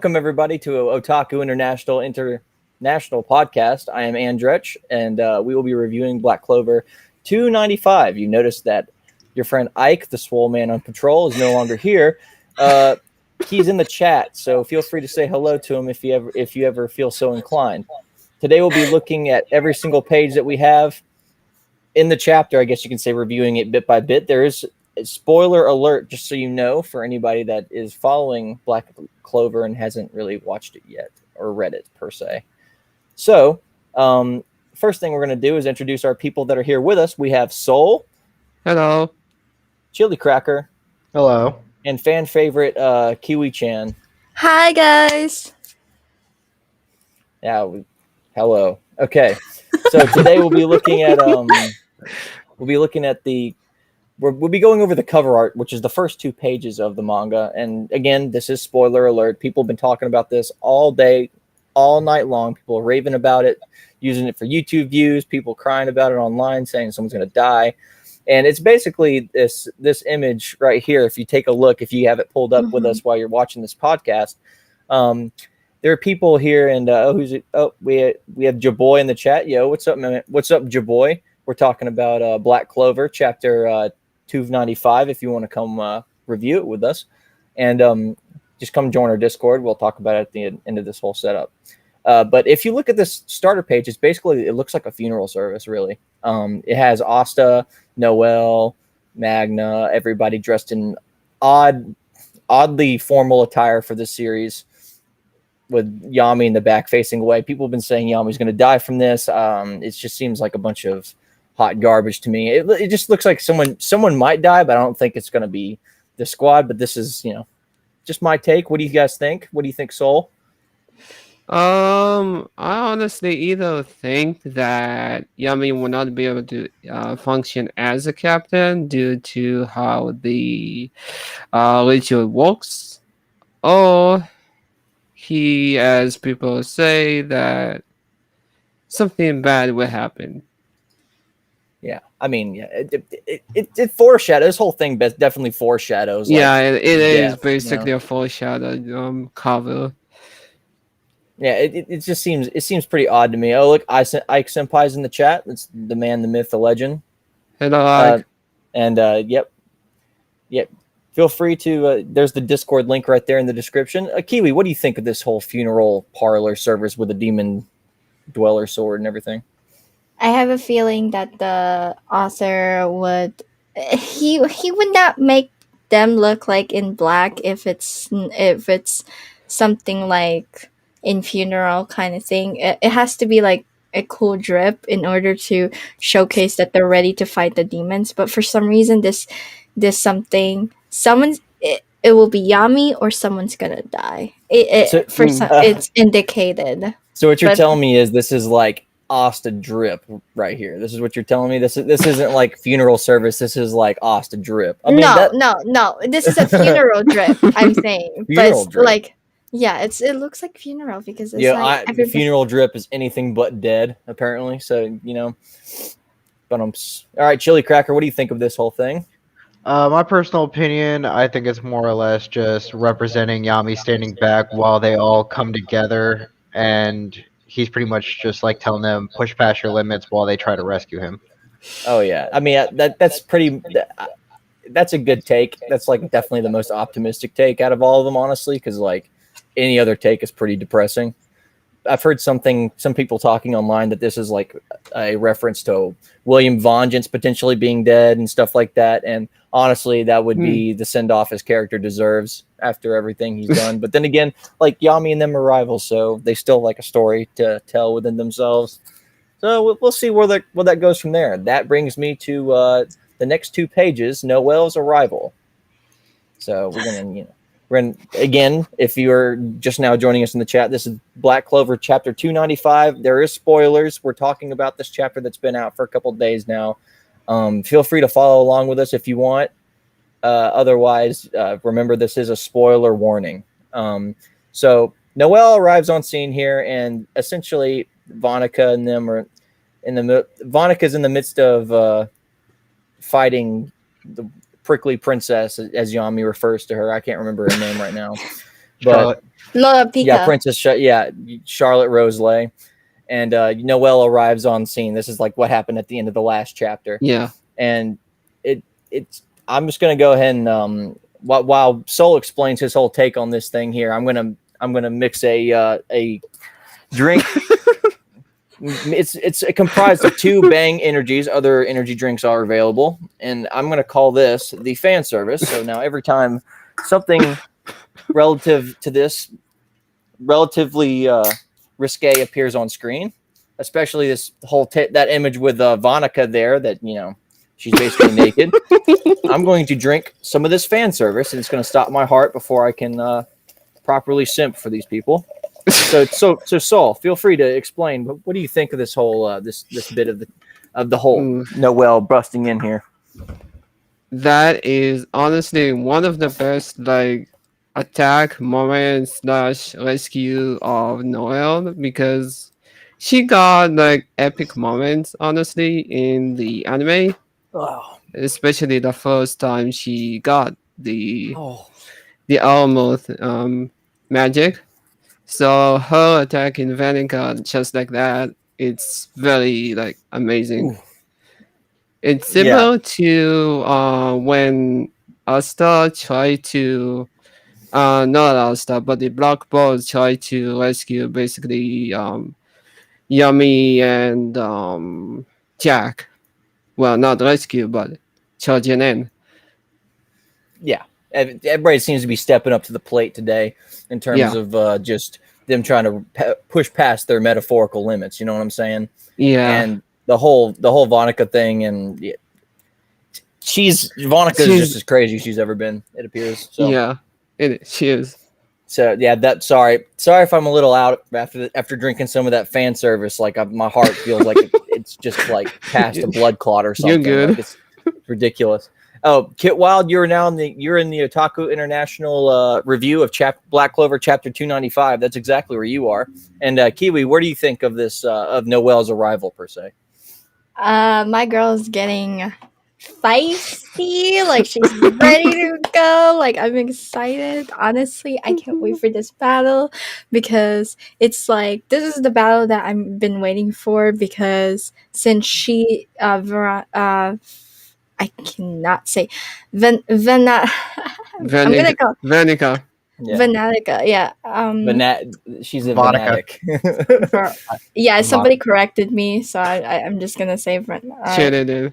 Welcome everybody to Otaku International podcast. I am Andrech, and we will be reviewing Black Clover 295. You noticed that your friend Ike, the swole man on patrol, is no longer here. He's in the chat, so feel free to say hello to him if you ever feel so inclined. Today we'll be looking at every single page that we have in the chapter. I guess you can say reviewing it bit by bit. There is a spoiler alert, just so you know, for anybody that is following Black Clover and hasn't really watched it yet or read it per se. So, first thing we're going to do is introduce our people that are here with us. We have Soul. Hello. Chillycracker. Hello. And fan favorite Kiwi-Chan. Hi, guys. Yeah. Hello. Okay. So today we'll be looking at we'll be going over the cover art, which is the first 2 pages of the manga. And again, this is spoiler alert. People have been talking about this all day, all night long. People are raving about it, using it for YouTube views, people crying about it online, saying someone's going to die. And it's basically this image right here. If you take a look, if you have it pulled up with us while you're watching this podcast, there are people here, and we have Jaboy in the chat. Yo, what's up, man? What's up, Jaboy? We're talking about Black Clover chapter 295. If you want to come review it with us, and just come join our Discord. We'll talk about it at the end of this whole setup. But if you look at this starter page, it looks like a funeral service, really. It has Asta, Noelle, Magna, everybody dressed in oddly formal attire for this series, with Yami in the back facing away. People have been saying Yami's going to die from this. It just seems like a bunch of hot garbage to me. It just looks like someone might die, but I don't think it's going to be the squad. But this is, just my take. What do you guys think? What do you think, Soul? I honestly either think that Yami will not be able to function as a captain due to how the ritual works, or he, as people say, that something bad will happen. Yeah, I mean, yeah, it foreshadows. This whole thing definitely foreshadows. Yeah, it is basically a foreshadow cover. Yeah, it just seems pretty odd to me. Oh, look, Ike Senpai's in the chat. It's the man, the myth, the legend. Hello, Ike. Yep. Feel free to. There's the Discord link right there in the description. Kiwi, what do you think of this whole funeral parlor service with a demon dweller sword and everything? I have a feeling that the author would he would not make them look like in black if it's something like in funeral kind of thing. It has to be like a cool drip in order to showcase that they're ready to fight the demons. But for some reason, it will be Yami or someone's gonna die. It's indicated. So what you're telling me is this is like Asta drip right here. This is what you're telling me. This isn't like funeral service. This is like Asta drip. I mean, no. This is a funeral drip. I'm saying, but drip. Like, yeah, it looks like funeral because it's funeral drip is anything but dead apparently. So but all right, Chillycracker, what do you think of this whole thing? My personal opinion, I think it's more or less just representing Yami standing back while they all come together, and he's pretty much just like telling them push past your limits while they try to rescue him. Oh yeah, I mean that's a good take. That's like definitely the most optimistic take out of all of them, honestly, because like any other take is pretty depressing. I've heard some people talking online that this is like a reference to William Vengeance potentially being dead and stuff like that. And honestly, that would be the send-off his character deserves after everything he's done. But then again, like Yami and them are rivals, so they still like a story to tell within themselves. So we'll see where that goes from there. That brings me to the next 2 pages, Noelle's arrival. So we're gonna, again, if you're just now joining us in the chat, this is Black Clover chapter 295. There is spoilers. We're talking about this chapter that's been out for a couple of days now. Feel free to follow along with us if you want. Otherwise, remember this is a spoiler warning. So Noelle arrives on scene here, and essentially Vanica and them are Vanica's in the midst of fighting the prickly princess, as Yami refers to her. I can't remember her name right now. Charlotte. Lola Pika. Yeah, Charlotte Roselay. And Noelle arrives on scene. This is like what happened at the end of the last chapter. Yeah. And it's I'm just gonna go ahead and while Soul explains his whole take on this thing here, I'm gonna mix a drink. It's comprised of 2 Bang energies. Other energy drinks are available, and I'm gonna call this the fan service. So now every time something relative to this relatively risque appears on screen, especially this whole that image with Vanica there that she's basically naked. I'm going to drink some of this fan service, and it's going to stop my heart before I can properly simp for these people. So Saul, feel free to explain. What do you think of this whole this bit of the whole Noelle busting in here? That is honestly one of the best attack moment / rescue of Noelle, because she got epic moments honestly in the anime, especially the first time she got the almost magic. So her attack in Vanica, just like that, it's very amazing. Ooh. It's similar to when Asta tried to not Asta, but the Black Balls tried to rescue basically Yummy and Jack. Well, not rescue, but charging in. Yeah, everybody seems to be stepping up to the plate today in terms of just them trying to push past their metaphorical limits. You know what I'm saying? Yeah. And the whole Vanica thing, and Vanica is just as crazy as she's ever been. It appears. So. Yeah, she is. So yeah, sorry if I'm a little out after drinking some of that fan service. My heart feels like it's just past a blood clot or something. You're good. It's ridiculous. Oh, Kit Wild, you're in the Otaku International review of Black Clover chapter 295. That's exactly where you are. And Kiwi, what do you think of this of Noelle's arrival per se? My girl's getting feisty. She's ready to go. I'm excited. Honestly, I can't wait for this battle, because it's this is the battle that I've been waiting for, because since she I cannot say Vanica. Yeah. Vanatica, yeah. She's a Vanatic. Somebody corrected me, so I'm just gonna say Did.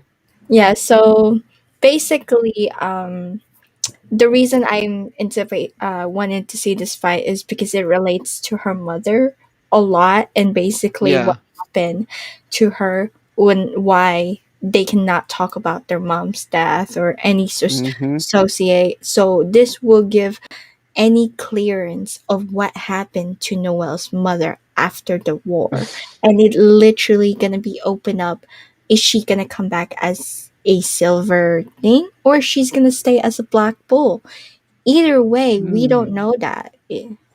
Yeah, so basically, the reason I'm wanted to see this fight is because it relates to her mother a lot, and basically what happened to her why they cannot talk about their mom's death or any associate. So this will give any clearance of what happened to Noelle's mother after the war, and it literally gonna be open up. Is she gonna come back as a silver thing, or she's gonna stay as a black bull? Either way, we don't know that.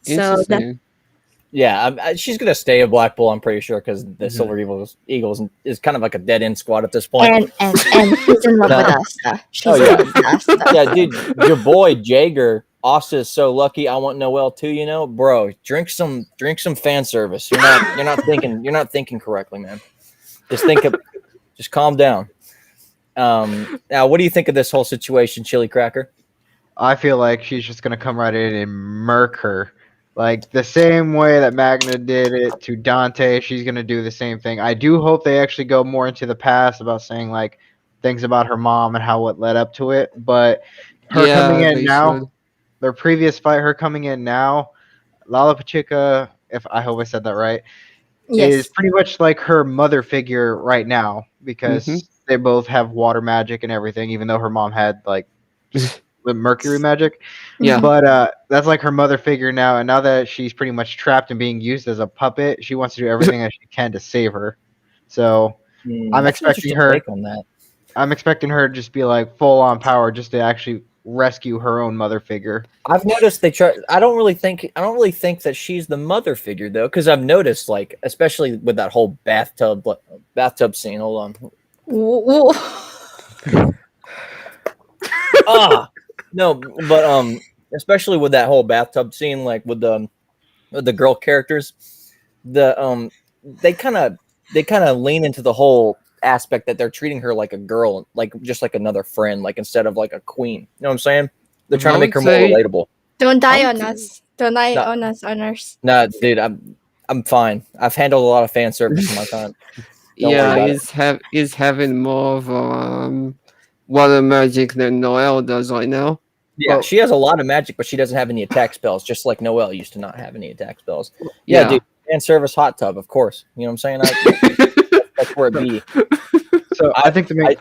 So that. Yeah, she's gonna stay a Black Bull. I'm pretty sure, because the Silver Eagles is kind of like a dead end squad at this point. And she's in love with Asta. She's in love with Asta. Yeah, dude, your boy Jager, Asta is so lucky. I want Noelle too. Bro, drink some fan service. You're not thinking correctly, man. Just calm down. Now, what do you think of this whole situation, Chillycracker? I feel like she's just gonna come right in and murk her. The same way that Magna did it to Dante, she's going to do the same thing. I do hope they actually go more into the past about saying, things about her mom and how it led up to it. But her coming in now, their previous fight, her coming in now, Lala Pachika, I hope I said that right, is pretty much like her mother figure right now, because they both have water magic and everything, even though her mom had, with Mercury magic. Yeah. But that's her mother figure now, and now that she's pretty much trapped and being used as a puppet, she wants to do everything that she can to save her. So I'm expecting her on that. I'm expecting her to just be full on power, just to actually rescue her own mother figure. I've noticed they try. I don't really think that she's the mother figure though, because I've noticed especially with that whole bathtub scene. Hold on. No, but especially with that whole bathtub scene, like with the girl characters, the they kind of lean into the whole aspect that they're treating her like a girl, like just like another friend, like instead of like a queen. You know what I'm saying? They're trying I to make would her more say relatable. Don't die I on would us. Don't die No, on us, honors. no, dude, I'm fine. I've handled a lot of fan service in my time. Don't worry yeah, about it. is having more of water magic than Noelle does right now. Yeah, But she has a lot of magic, but she doesn't have any attack spells, just like Noelle used to not have any attack spells. Yeah, yeah. dude, fan service hot tub, of course. You know what I'm saying? That's where it be. So I think the main.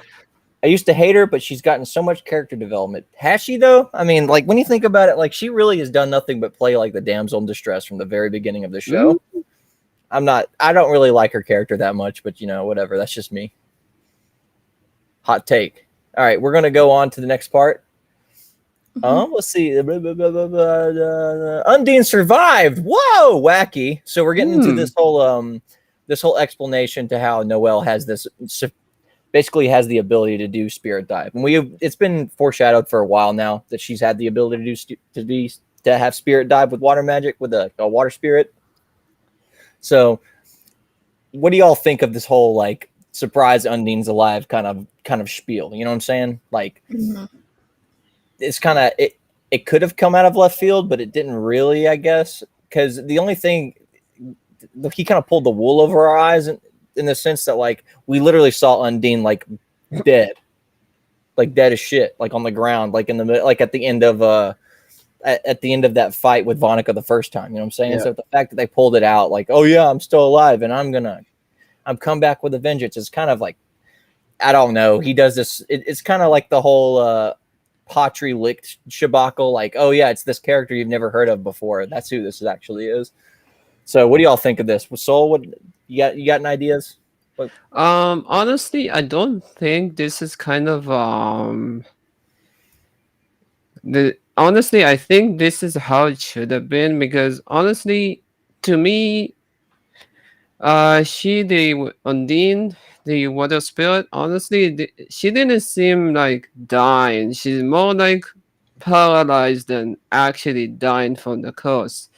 I used to hate her, but she's gotten so much character development. Has she though? I mean, like when you think about it, like she really has done nothing but play like the damsel in distress from the very beginning of the show. I don't really like her character that much, but whatever. That's just me. Hot take. All right, we're gonna go on to the next part. Let's see. Undine survived. Whoa, wacky. So we're getting into this whole explanation to how Noelle has this basically has the ability to do spirit dive, and it's been foreshadowed for a while now that she's had the ability to have spirit dive with water magic with a water spirit. So, what do y'all think of this whole like surprise Undine's alive kind of spiel? You know what I'm saying? Like, it's kind of it could have come out of left field, but it didn't really, I guess, because the only thing, look, he kind of pulled the wool over our eyes in the sense that like we literally saw Undine like dead as shit, like on the ground, like at the end of at the end of that fight with Vanica the first time. You know what I'm saying? Yeah. So the fact that they pulled it out, like, oh yeah, I'm still alive and I'm come back with a vengeance, is kind of like, I don't know. He does this. It's kind of like the whole pottery licked shabacle. Like, oh yeah, it's this character you've never heard of before. That's who this actually is. So, what do y'all think of this? Soul, what you got? Any ideas? Honestly, I don't think this is kind of honestly, I think this is how it should have been, because honestly, to me, Undine, the water spirit, honestly, she didn't seem like dying. She's more like paralyzed than actually dying from the curse,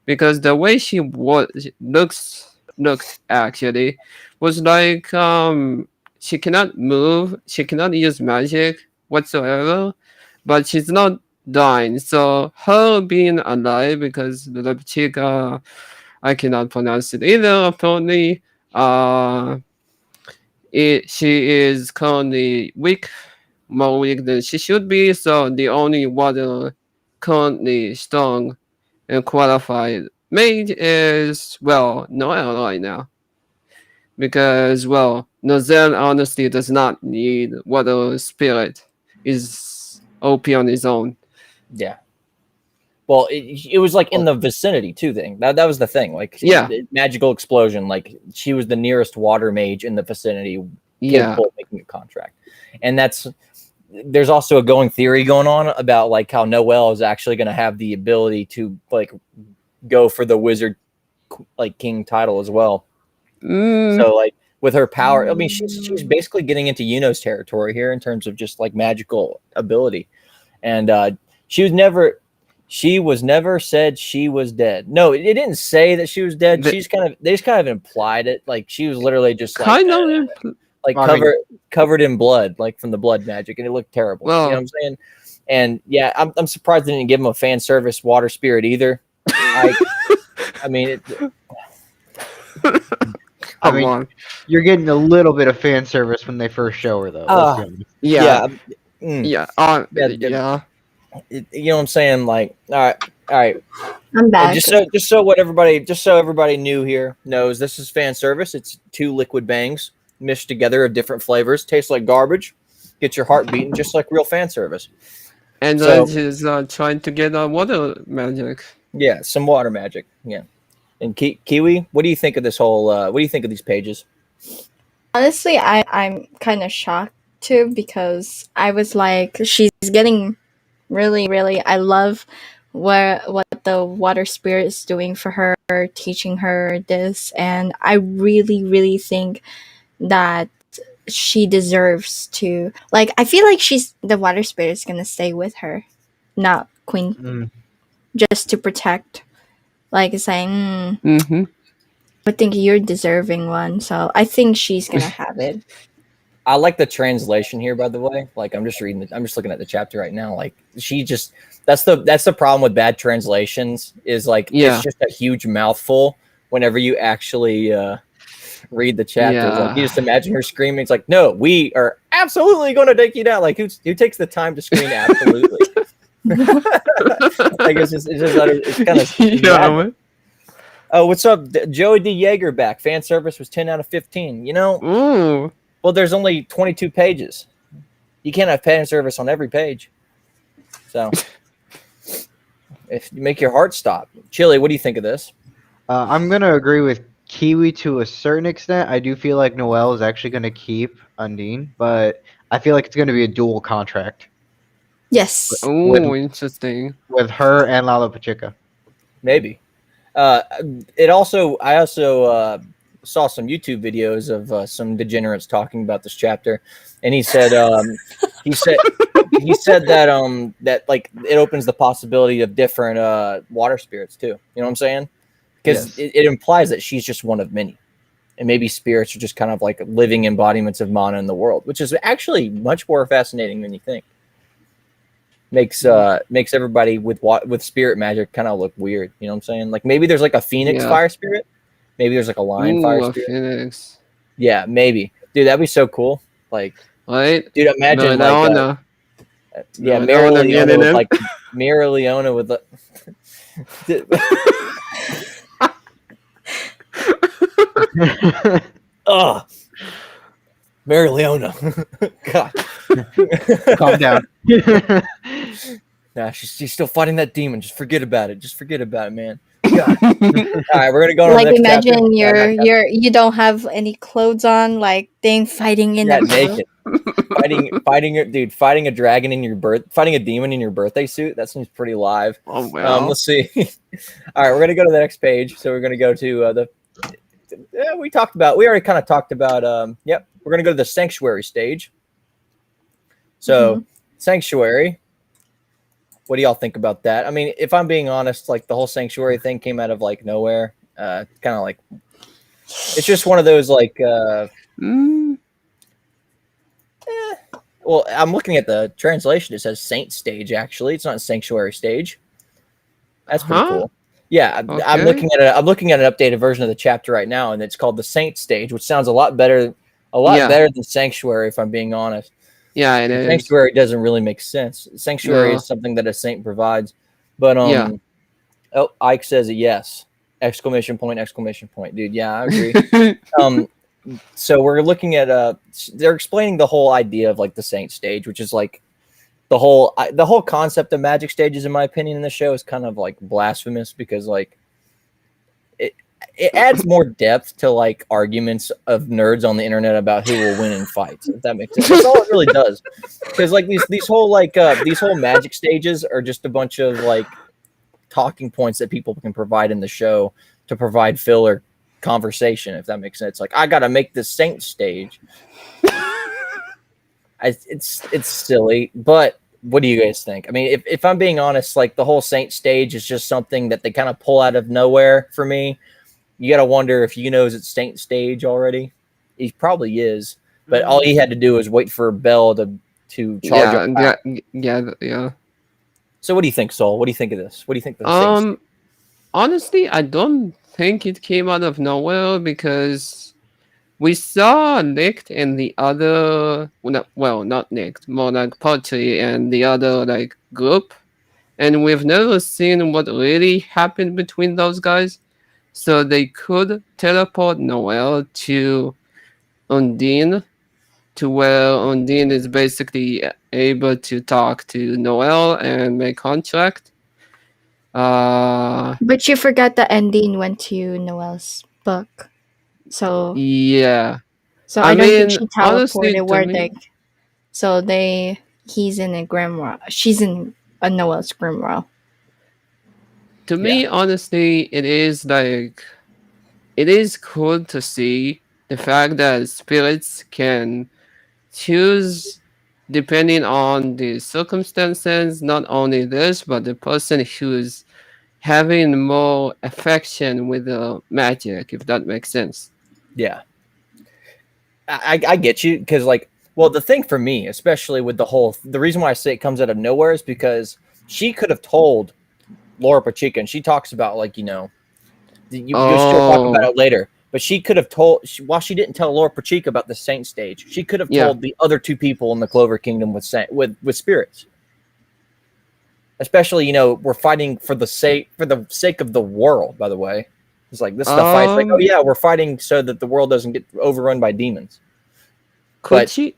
because the way she looked actually was like she cannot move, she cannot use magic whatsoever, but she's not dying. So her being alive, because the chica, I cannot pronounce it either, apparently she is currently weak, more weak than she should be. So the only water currently strong and qualified mage is, well, Noelle right now. Because, well, Nozel honestly does not need water spirit. Is OP on his own. Yeah. Well, it was like in the vicinity too. That was the thing. Like, Yeah. Magical explosion. Like, she was the nearest water mage in the vicinity, capable of making a contract. And there's also a going theory going on about like how Noelle is actually going to have the ability to like go for the wizard like king title as well. So like with her power, I mean, she's basically getting into Yuno's territory here in terms of just like magical ability. And she was never said she was dead. No, it didn't say that she was dead. They just kind of implied it. Like she was literally just like covered in blood, like from the blood magic, and it looked terrible. Well, you know what I'm saying? And yeah, I'm surprised they didn't give him a fan service water spirit either. I mean, Come on. You're getting a little bit of fan service when they first show her, though. Let's be honest. Yeah. You know what I'm saying? Like, all right. I'm back. Just so everybody new here knows, this is fan service. It's 2 liquid bangs mixed together of different flavors. Tastes like garbage. Get your heart beating just like real fan service. And so, she's trying to get water magic. Yeah, some water magic. Yeah. And Kiwi, what do you think of this whole? What do you think of these pages? Honestly, I'm kind of shocked too, because I was like, she's getting really, really. I love what the water spirit is doing for her, teaching her this, and I really, really think that she deserves to. Like, I feel like the water spirit is gonna stay with her, not queen Mm. just to protect, like saying, Mm-hmm. I think you're deserving one. So I think she's gonna have it. I like the translation here, by the way. Like I'm just looking at the chapter right now. Like that's the problem with bad translations is like it's Yeah. just a huge mouthful whenever you actually read the chapter. Like you just Yeah. imagine her screaming. It's like, no, we are absolutely going to take you down. Like who takes the time to scream absolutely? Like it's kind of Yeah, man. Oh, what's up, Joey D. Yeager back? Fan service was 10 out of 15. You know, Ooh. well, there's only 22 pages. You can't have fan service on every page. So, if you make your heart stop. Chili, what do you think of this? I'm gonna agree with Kiwi to a certain extent. I do feel like Noelle is actually gonna keep Undine, but I feel like it's gonna be a dual contract Yes. Ooh, interesting. with her and Lalo Pachica. Maybe. I also saw some YouTube videos of some degenerates talking about this chapter, and he said he said that like it opens the possibility of different water spirits too. You know what I'm saying? Because Yes. it implies that she's just one of many, and maybe spirits are just kind of like living embodiments of mana in the world, which is actually much more fascinating than you think. Makes everybody with spirit magic kind of look weird. You know what I'm saying? Like maybe there's like a phoenix Yeah. fire spirit. Maybe there's like a lion fire Ooh, a spirit. phoenix. Yeah, maybe. Dude, that'd be so cool. Like, Right? dude, imagine Leona. yeah, No, Mira no, Leona no, with no. like Mira Leona with the oh, Mira Leona. God. Calm down. Nah, she's still fighting that demon. Just forget about it. Just forget about it, man. God. All right, we're gonna go on Like to the next imagine chapter. you don't have any clothes on, like thing fighting in Yeah, the naked. Fighting a dragon in your fighting a demon in your birthday suit. That seems pretty live. Oh, well. Let's see. All right, we're gonna go to the next page. So we're gonna go to we already kind of talked about. Yep, we're gonna go to the sanctuary stage. So sanctuary. What do y'all think about that? I mean, if I'm being honest, like the whole sanctuary thing came out of like nowhere. Kind of like it's just one of those like. Well, I'm looking at the translation. It says saint stage. Actually, it's not sanctuary stage. That's pretty cool. Yeah, Okay. I'm looking at an updated version of the chapter right now, and it's called the saint stage, which sounds a lot better than sanctuary. If I'm being honest. Yeah, it is. Sanctuary doesn't really make sense. Sanctuary No. is something that a saint provides. But Yeah. Oh, Ike says a yes! Exclamation point! Exclamation point! Dude, yeah, I agree. So we're looking at they're explaining the whole idea of like the saint stage, which is like the whole concept of magic stages, in my opinion, in the show is kind of like blasphemous because like it adds more depth to like arguments of nerds on the internet about who will win in fights. If that makes sense, that's all it really does. Because like these whole magic stages are just a bunch of like talking points that people can provide in the show to provide filler conversation. If that makes sense, like I got to make this saint stage. It's silly, but what do you guys think? I mean, if I'm being honest, like the whole saint stage is just something that they kind of pull out of nowhere for me. You got to wonder if he knows it's saint stage already. He probably is, but all he had to do was wait for Bell to charge up. Yeah. So what do you think, Soul? What do you think of this? What do you think of the saint stage? Honestly, I don't think it came out of nowhere because we saw Nick and the other, not Nick, more like Potty and the other like group, and we've never seen what really happened between those guys. So they could teleport Noelle to Undine, to where Undine is basically able to talk to Noelle and make contract. But you forgot the ending went to Noelle's book. So Yeah. I don't think mean, she honestly, teleported to where me, he's in a grimoire. She's in a Noelle's grimoire. to me, honestly, it is cool to see the fact that spirits can choose depending on the circumstances, not only this, but the person who's having more affection with the magic, if that makes sense. Yeah, I get you because like, well, the thing for me, especially with the reason why I say it comes out of nowhere is because she could have told Laura Pachica, and she talks about like she'll talk about Oh, it later. But she could have told, while she didn't tell Laura Pachica about the Saint stage, she could have yeah. told the other two people in the Clover Kingdom with spirits. Especially, we're fighting for the sake of the world. By the way, it's like this is the fight. It's like, oh Um, yeah, we're fighting so that the world doesn't get overrun by demons. could But she?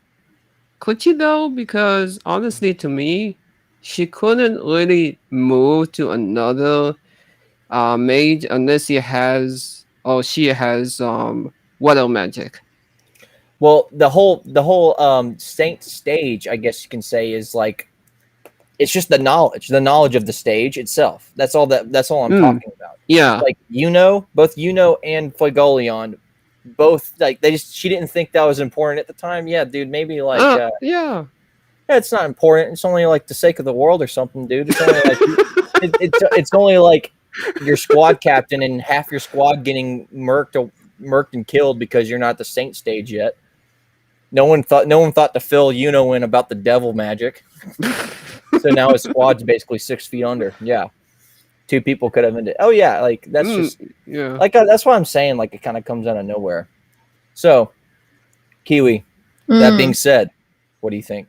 Could she though? Because honestly, to me, she couldn't really move to another mage unless she has water magic. well, the whole Saint stage, I guess you can say, is like it's just the knowledge of the stage itself. That's all I'm Mm, talking about. yeah. Like both and Fuegoleon, both like she didn't think that was important at the time. Yeah, dude, maybe like Yeah. yeah, it's not important. It's only like the sake of the world or something, dude. It's only like it's only like your squad captain and half your squad getting murked and killed because you're not the Saint stage yet. No one thought to fill in about the devil magic. So now his squad's basically 6 feet under. Yeah, two people could have ended. Oh yeah, like that's just Yeah. like that's why I'm saying like it kind of comes out of nowhere. So, Kiwi. That being said, what do you think?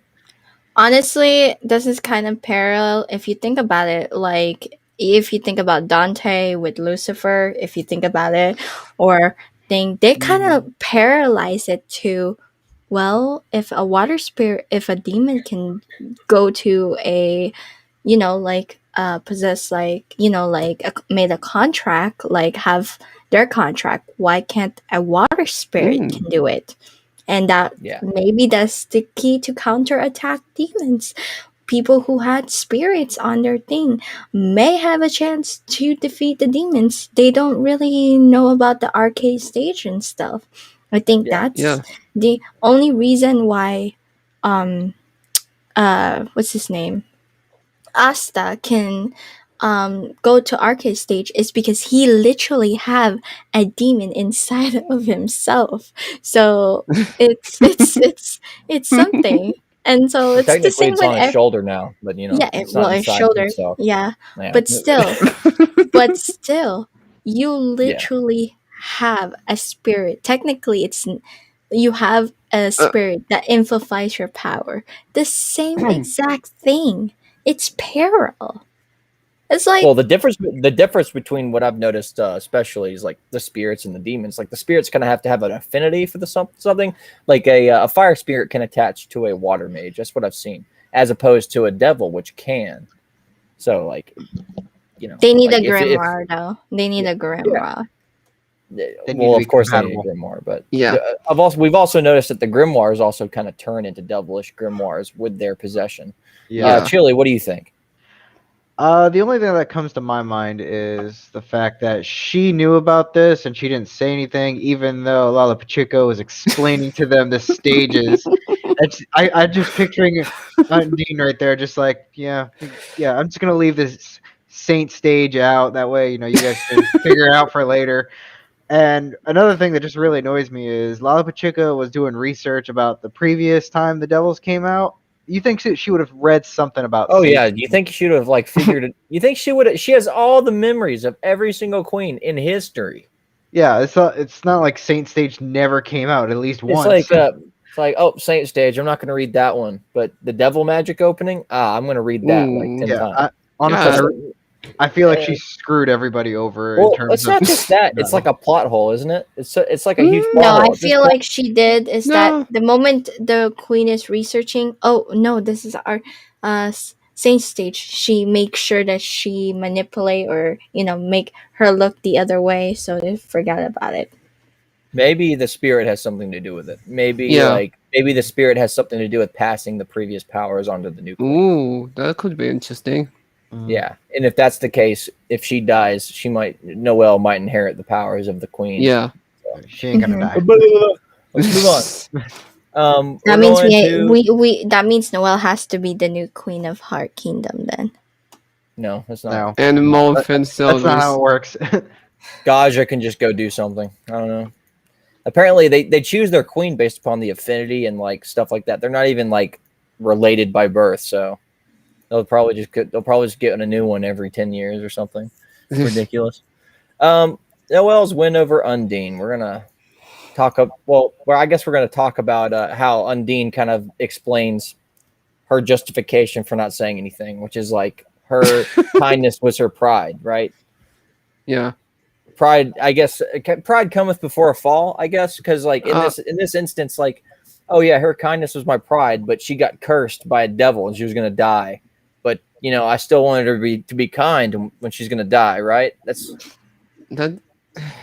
Honestly, this is kind of parallel if you think about it. Like, if you think about Dante with Lucifer, if you think about it, or they kind of paralyze it to, well, if a water spirit, if a demon can go to a, like, possess, like, like, made a contract, like, have their contract, why can't a water spirit Mm. can do it? And that Yeah. maybe that's the key to counterattack demons. People who had spirits on their thing may have a chance to defeat the demons. They don't really know about the arcade stage and stuff. I think Yeah. that's Yeah. the only reason why what's his name? Asta can go to arcade stage is because he literally have a demon inside of himself. So it's something. And so Well, it's the technically, same it's with on his shoulder now, but yeah, it's well, not his inside shoulder, himself. yeah, Yeah. but still, you Yeah. literally have a spirit. Technically, you have a Uh, spirit that amplifies your power. The same exact thing. It's parallel. It's like Well, the difference between what I've noticed, especially, is like the spirits and the demons. Like the spirits kind of have to have an affinity for the something. Like a fire spirit can attach to a water mage. That's what I've seen, as opposed to a devil, which can. So, like, they need like a if grimoire though. They need yeah, a yeah. grimoire. They need Well, to of be course they need a compatible. grimoire, but yeah. we've also noticed that the grimoires also kind of turn into devilish grimoires with their possession. Yeah. Chili, what do you think? The only thing that comes to my mind is the fact that she knew about this and she didn't say anything, even though Lala Pacheco was explaining to them the stages. I just picturing Undine right there, just like, yeah, I'm just gonna leave this Saint stage out. That way, you guys can figure it out for later. And another thing that just really annoys me is Lala Pacheco was doing research about the previous time the Devils came out. You think she would have read something about Oh Saint? yeah, you think she would have like figured it? You think she would? She has all the memories of every single queen in history. Yeah, it's not like Saint Stage never came out at least It's once. like oh, Saint Stage. I'm not going to read that one, but the Devil Magic opening. I'm going to read that like Ooh. 10 Yeah, times. honestly, Yeah. I feel like Uh, she screwed everybody over in well, terms it's of. not just that. It's like a plot hole, isn't it? It's like a huge plot No, I hole. At this feel point, like she did is that No. the moment the queen is researching, oh no, this is our saint stage. She makes sure that she manipulate or make her look the other way, so they forgot about it. maybe the spirit has something to do with it. Yeah. Maybe the spirit has something to do with passing the previous powers onto the new queen. Ooh, that could be interesting. Yeah, and if that's the case, if she dies, Noelle might inherit the powers of the queen. Yeah. She ain't gonna Mhm. die. Let's move We're That means going to we that means Noelle has to be the new queen of Heart Kingdom then. no, that's not. No, And Morphin that's not how Silvers. it works. Gaja can just go do something. I don't know. Apparently, they choose their queen based upon the affinity and like stuff like that. They're not even like related by birth, so they'll probably just get a new one every 10 years or something. It's ridiculous. Noelle's win over Undine. We're gonna I guess we're gonna talk about how Undine kind of explains her justification for not saying anything, which is like her kindness was her pride, right? Yeah. Pride, I guess. Pride cometh before a fall, I guess, because like in this instance, like, oh yeah, her kindness was my pride, but she got cursed by a devil and she was gonna die. But I still wanted her to be kind when she's gonna die, right?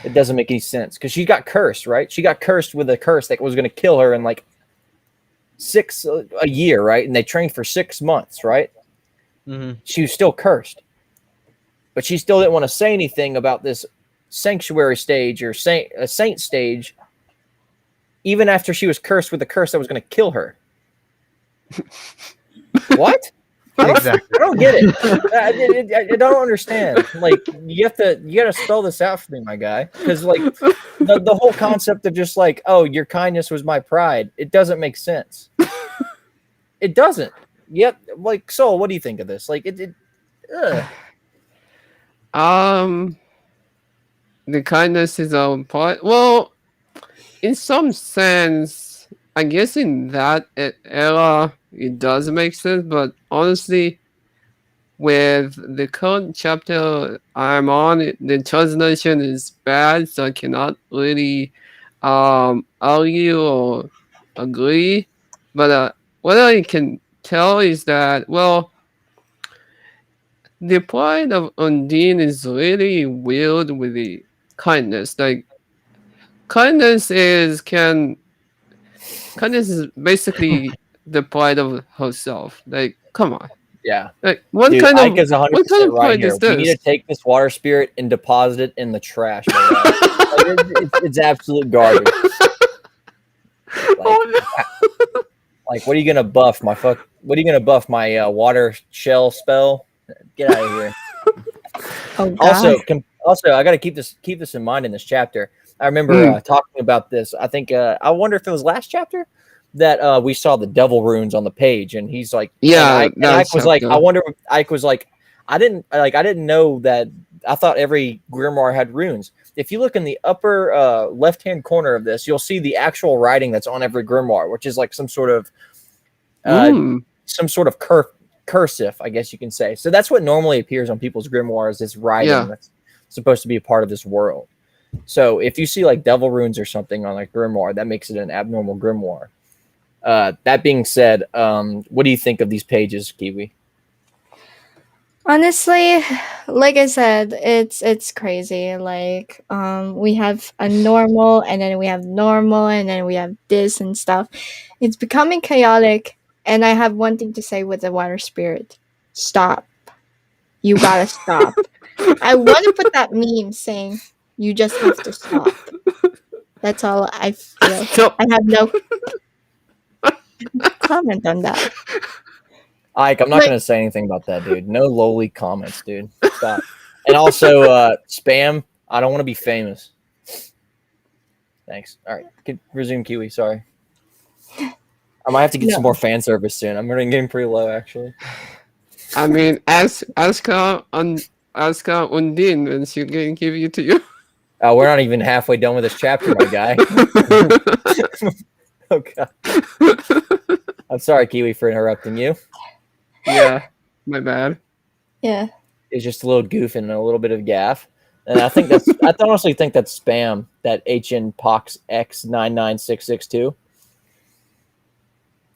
It doesn't make any sense because she got cursed, right? She got cursed with a curse that was gonna kill her in like a year, right? And they trained for 6 months, right? Mm-hmm. She was still cursed, but she still didn't want to say anything about this sanctuary stage or saint stage, even after she was cursed with a curse that was going to kill her. What? Exactly. I don't get it. I don't understand. Like you gotta spell this out for me, my guy, because like the whole concept of just like, oh, your kindness was my pride. It doesn't make sense. It doesn't. Yep. Like, Soul, what do you think of this? Like The kindness is our part. Well, in some sense, I guess in that era, it does make sense. But honestly, with the current chapter I'm on, the translation is bad, so I cannot really argue or agree. But what I can tell is that, well, the pride of Undine is really weird with the kindness. Like kindness is basically the pride of herself. Like, come on. yeah. Like what Dude, kind Ike is of 100% right pride here. is We need to this? take this water spirit and deposit it in the trash. It's absolute garbage. Like, what are you gonna buff my What are you gonna buff my water shell spell? Get out of here. Oh god. Also, I got to keep this in mind in this chapter. I remember talking about this. I think I wonder if it was last chapter that we saw the devil runes on the page, and he's like, Yeah, and Ike was like, I wonder. Ike was like, I didn't know that. I thought every grimoire had runes. If you look in the upper left-hand corner of this, you'll see the actual writing that's on every grimoire, which is like some sort of cursive, I guess you can say. So that's what normally appears on people's grimoires, this writing that's supposed to be a part of this world. So if you see like devil runes or something on a grimoire, that makes it an abnormal grimoire. That being said, what do you think of these pages, Kiwi? Honestly, like I said, it's crazy. Like we have a normal and then we have normal and then we have this and stuff. It's becoming chaotic, and I have one thing to say with the water spirit. Stop. You gotta stop. I want to put that meme saying you just have to stop. That's all I feel. Stop. I have no comment on that. Ike, I'm not going to say anything about that, dude. No lowly comments, dude. Stop. And also, spam. I don't want to be famous. Thanks. All right. Resume, Kiwi. Sorry. I might have to get some more fan service soon. I'm getting pretty low, actually. I mean, ask Undine, and she can give it to you. We're not even halfway done with this chapter, my guy. Oh, God. I'm sorry, Kiwi, for interrupting you. Yeah, my bad. Yeah. It's just a little goof and a little bit of gaff. And I honestly think that's spam, that HNPOX X99662.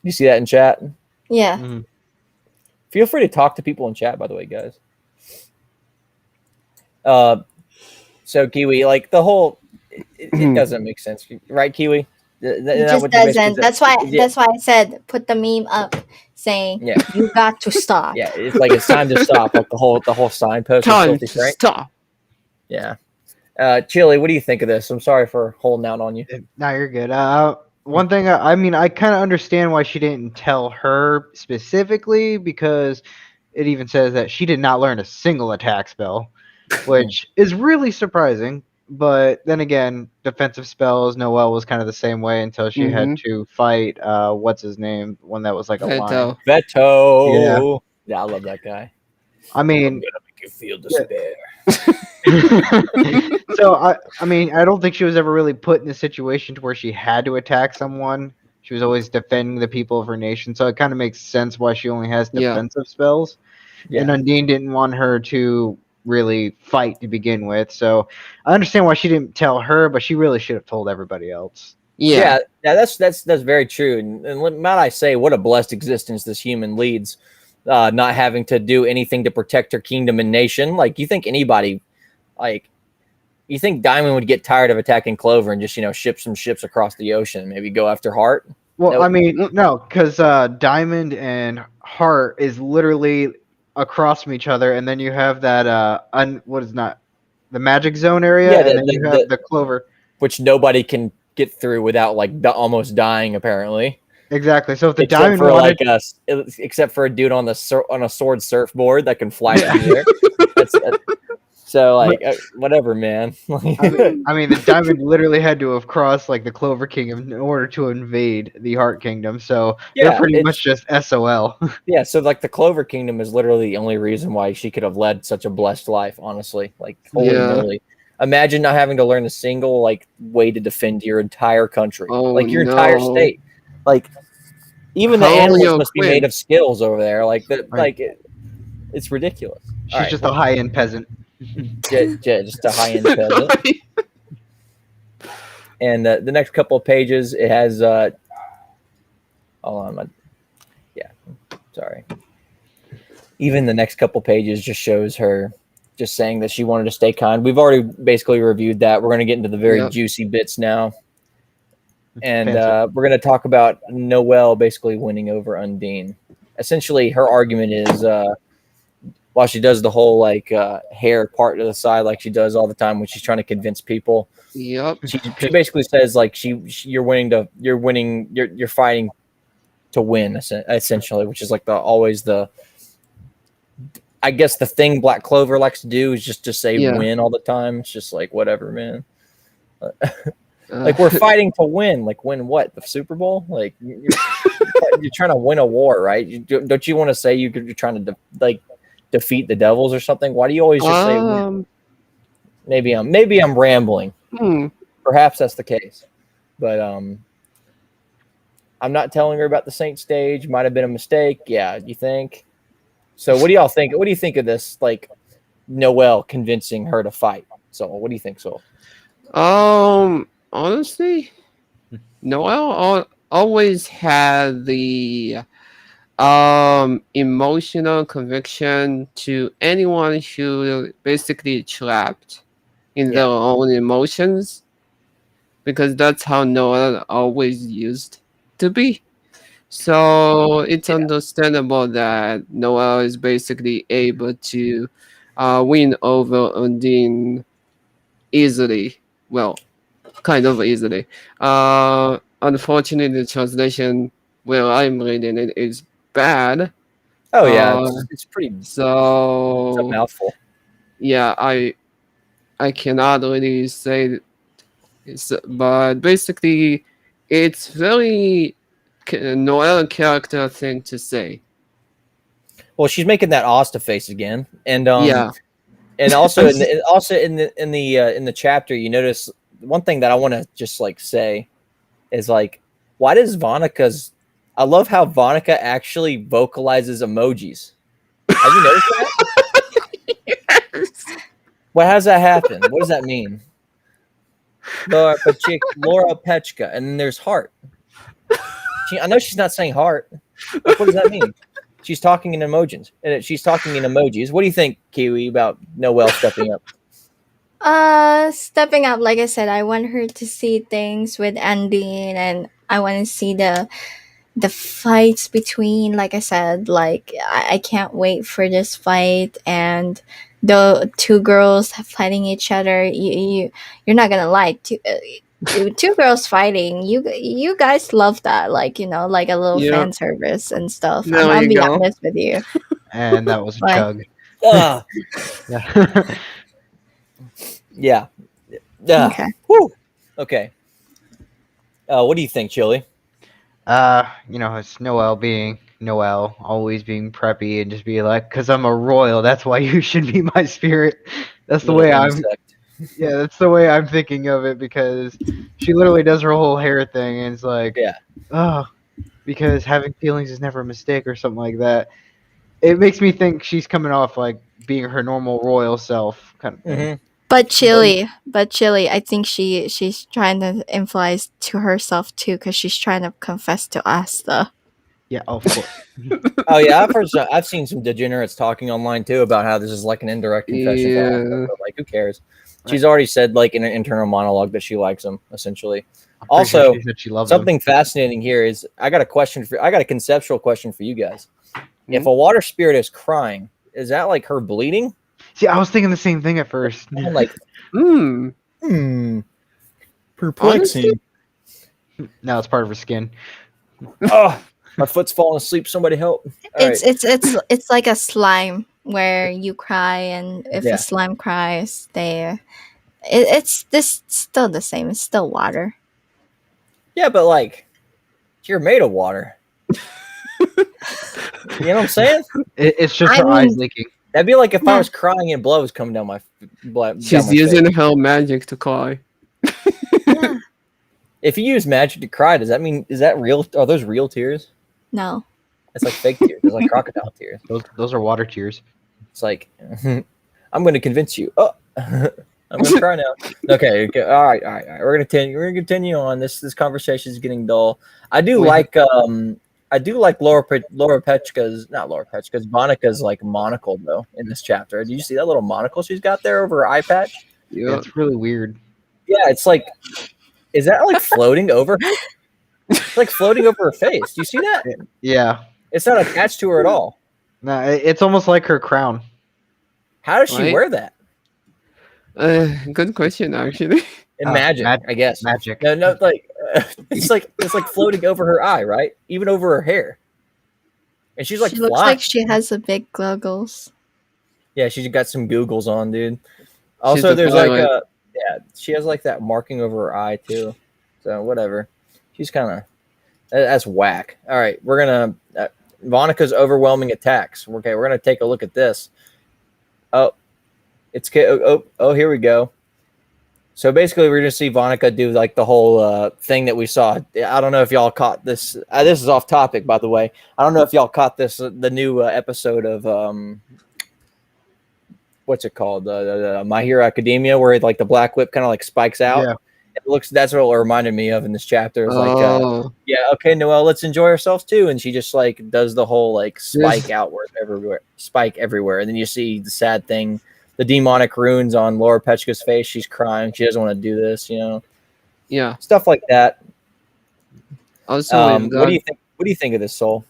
You see that in chat? Yeah. Mm-hmm. Feel free to talk to people in chat, by the way, guys. So Kiwi, like the whole, it doesn't make sense, right, Kiwi? It just doesn't. That's why I said put the meme up saying you got to stop. Yeah, it's like it's time to stop. Like the whole signpost. Time to stop. Yeah. Chili, what do you think of this? I'm sorry for holding out on you. No, you're good. one thing I mean, I kind of understand why she didn't tell her specifically, because it even says that she did not learn a single attack spell, which is really surprising. But then again, defensive spells, Noelle was kind of the same way until she had to fight what's his name, one that was like a lion. Veto. Veto. Yeah, I love that guy. I I'm mean, gonna make you feel despair. so I mean, I don't think she was ever really put in a situation to where she had to attack someone. She was always defending the people of her nation, so it kind of makes sense why she only has Yeah. defensive spells. Yeah. And Undine didn't want her to really fight to begin with, so I understand why she didn't tell her, but she really should have told everybody else. Yeah, that's very true. And might I say, what a blessed existence this human leads, not having to do anything to protect her kingdom and nation. Like, you think anybody, like, you think Diamond would get tired of attacking Clover and just, ship some ships across the ocean, maybe go after Heart? Well, Nope. I mean, no, because Diamond and Heart is literally across from each other, and then you have that what is not the magic zone area, Yeah, and then you have the Clover. Which nobody can get through without like almost dying, apparently. Exactly. So if the Except Diamond for wanted, like us, except for a dude on a sword surfboard that can fly through there. So like whatever, man. I mean, the Diamond literally had to have crossed like the Clover Kingdom in order to invade the Heart Kingdom. So they're pretty much just SOL. Yeah, so like the Clover Kingdom is literally the only reason why she could have led such a blessed life, honestly. Like, holy moly. Imagine not having to learn a single like way to defend your entire country. Oh, like your entire state. Like even the animals must be made of skills over there. Like that it's ridiculous. She's just a high-end peasant. Just a high-end peasant. And the next couple of pages, it has hold on, sorry. Even the next couple pages just shows her just saying that she wanted to stay kind. We've already basically reviewed that. We're going to get into the very juicy bits now. And we're going to talk about Noelle basically winning over Undine. Essentially, her argument is while she does the whole like hair part to the side like she does all the time when she's trying to convince people. Yep. She basically says like you're fighting to win essentially, which is like I guess the thing Black Clover likes to do is just to say win all the time. It's just like whatever, man. Like we're fighting to win. Like win what? The Super Bowl? Like you're trying to win a war, right? Don't you want to say you're trying to defeat the devils or something? Why do you always just say win? Maybe I'm rambling. Perhaps that's the case, but I'm not telling her about the Saint stage. Might have been a mistake. Yeah, you think? So what do y'all think? What do you think of this? Like Noelle convincing her to fight. So what do you think, Sol? Honestly, Noelle always had the emotional conviction to anyone who basically trapped in their own emotions, because that's how Noelle always used to be. So it's understandable that Noelle is basically able to win over Undine easily. Well, kind of easily. Unfortunately, the translation where I'm reading it is bad. Oh yeah, it's pretty. So it's a mouthful. Yeah, I cannot really say it's, but basically, it's very Noelle character thing to say. Well, she's making that Asta face again, and and also in the chapter, you notice one thing that I want to just like say is like, why does Vanica's? I love how Vanica actually vocalizes emojis. Have you noticed that? Yes. Well, how does that happen? What does that mean? Laura Pechka, and then there's heart. I know she's not saying heart. Like, what does that mean? She's talking in emojis. She's talking in emojis. What do you think, Kiwi, about Noelle stepping up? Stepping up, like I said, I want her to see things with Undine, and I want to see the fights between, like I said, like I can't wait for this fight, and the two girls fighting each other. You're not gonna like two girls fighting. You guys love that, like like a little Yeah. fan service and stuff. There I'm you be go. honest with you. And that was a Like, chug. Ah, Yeah. yeah. Ah, okay. whew. Okay. What do you think, Chili? It's Noelle being Noelle, always being preppy and just be like, "Cause I'm a royal, that's why you should be my spirit." That's the Little way I'm. insect. Yeah, that's the way I'm thinking of it because she literally does her whole hair thing and it's like, Yeah. oh, because having feelings is never a mistake or something like that. It makes me think she's coming off like being her normal royal self kind of thing. Mm-hmm. But Chili, I think she's trying to imply to herself too, because she's trying to confess to us, though. Yeah, of course. Oh yeah, I've seen some degenerates talking online too about how this is like an indirect confession to us, Yeah. but like who cares? She's already said like in an internal monologue that she likes him, essentially. I'm pretty sure Also, she said she loves him. something fascinating here is I got a conceptual question for you guys. If a water spirit is crying, is that like her bleeding? See, I was thinking the same thing at first. I'm like, Hmm. perplexing. No, it's part of her skin. Oh, my foot's falling asleep. Somebody help! All right. It's like a slime where you cry, and if Yeah. a slime cries, it's this still the same. It's still water. Yeah, but like, you're made of water. You know what I'm saying? It's just I her eyes mean- leaking. That'd be like if I Yeah. was crying and blood was coming down my blood. She's using her magic to cry. Yeah. If you use magic to cry, does that mean is that real? Are those real tears? No. It's like fake tears. It's like crocodile tears. Those are water tears. It's like I'm going to convince you. Oh, I'm going to cry now. Okay. All right. We're going to continue on. This conversation is getting dull. I do like Laura Petchka's not Laura Petchka's Vanica's like monocle though in this chapter. Do you see that little monocle she's got there over her eye patch? Yeah. It's really weird. Yeah, it's like, is that like floating over her? It's like floating over her face. Do you see that? Yeah. It's not attached to her at all. No, it's almost like her crown. How does she Right. wear that? Good question, actually. In magic, I guess. Magic. No, like it's like floating over her eye, right? Even over her hair. And she's like she looks flying. like she has a big goggles. Yeah, she's got some googles on, dude. She's Also, a there's like pilot. she has like that marking over her eye too. So whatever. She's kind of that's whack. All right, we're gonna Vanica's overwhelming attacks. Okay, we're gonna take a look at this. Oh, here we go. So basically, we're gonna see Vanica do like the whole thing that we saw. I don't know if y'all caught this. This is off topic, by the way. I don't know if y'all caught this. The new episode of what's it called? My Hero Academia, where like the black whip kind of like spikes out. Yeah. It looks. That's what it reminded me of in this chapter. It's like, Oh, yeah, okay, Noelle, let's enjoy ourselves too. And she just like does the whole like spike Yes. outward spike everywhere. And then you see the sad thing, the demonic runes on Laura Petchka's face. She's crying. She doesn't want to do this, yeah. stuff like that. Also, we've got, What do you think? What do you think of this, Soul?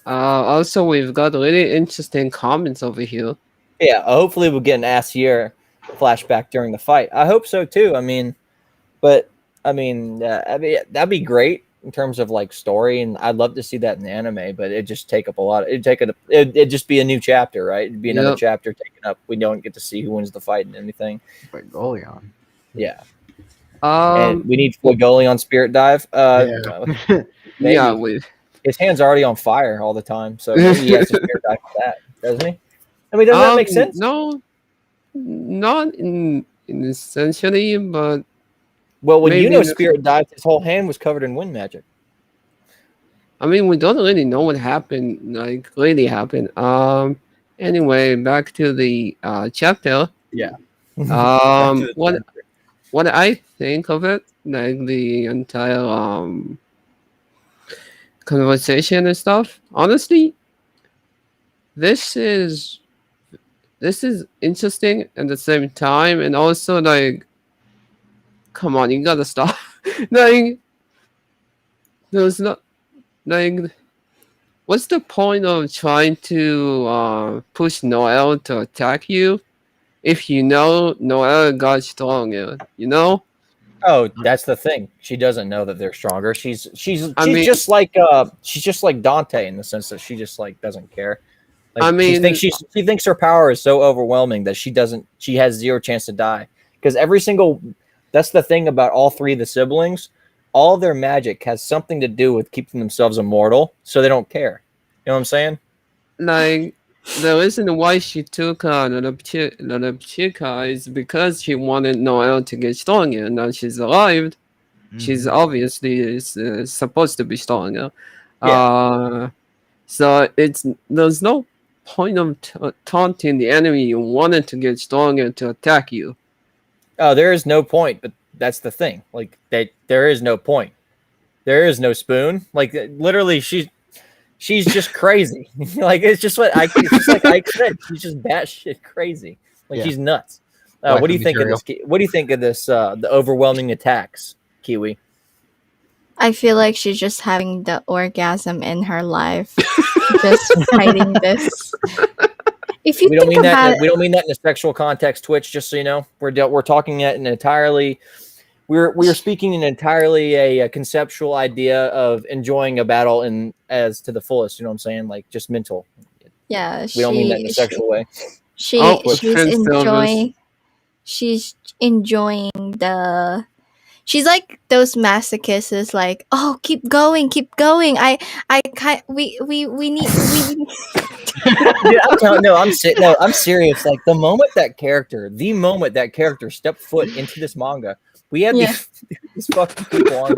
also we've got really interesting comments over here. Yeah, hopefully we'll get an Assier flashback during the fight. I hope so too. I mean, that'd be great in terms of like story, and I'd love to see that in the anime. But it'd just take up a lot. It'd just be a new chapter, right? It'd be another Yep. chapter taken up. We don't get to see who wins the fight and anything. But Golion. Yeah, and we need Fuegoli on Spirit Dive. Maybe. Yeah, we His hand's already on fire all the time, so maybe he has to Spirit Dive for that, doesn't he? I mean, doesn't that make sense? No, not in essentially, but Well, when maybe Spirit dived, his whole hand was covered in wind magic. I mean, we don't really know what happened, like really happened. Anyway, back to the chapter. Yeah. What I think of it, like the entire conversation and stuff. Honestly, this is interesting at the same time, and also like, come on, you gotta stop. Like, there's not like, what's the point of trying to push Noelle to attack you if you know Noelle got stronger? Oh, that's the thing. She doesn't know that they're stronger. She's I mean- just like Dante in the sense that she just like doesn't care. Like I mean- she thinks her power is so overwhelming that she has zero chance to die. Because that's the thing about all three of the siblings. All their magic has something to do with keeping themselves immortal, so they don't care. You know what I'm saying? Like the reason why she took Chica is because she wanted Noelle to get stronger. Now she's arrived. She's obviously is supposed to be stronger. So there's no point of taunting the enemy you wanted to get stronger to attack you. Oh, there is no point, but that's the thing. Like there is no point. There is no spoon. Like literally, she's just crazy. Like it's just like Ike said. She's just batshit crazy. Like she's nuts. What do you think of this? What do you think of this? The overwhelming attacks, Kiwi. I feel like she's just having the orgasm in her life, just fighting this. If you We don't think mean that. about We don't mean that in a sexual context, Twitch. Just so you know, we're talking at an entirely. We're speaking an entirely a conceptual idea of enjoying a battle as to the fullest. You know what I'm saying? Like just mental. yeah, We don't mean that in a sexual way. She's enjoying the. She's like those masochists is like, oh, keep going. I can't. We need. Dude, I'm serious. Like the moment that character stepped foot into this manga, we have these fucking people on.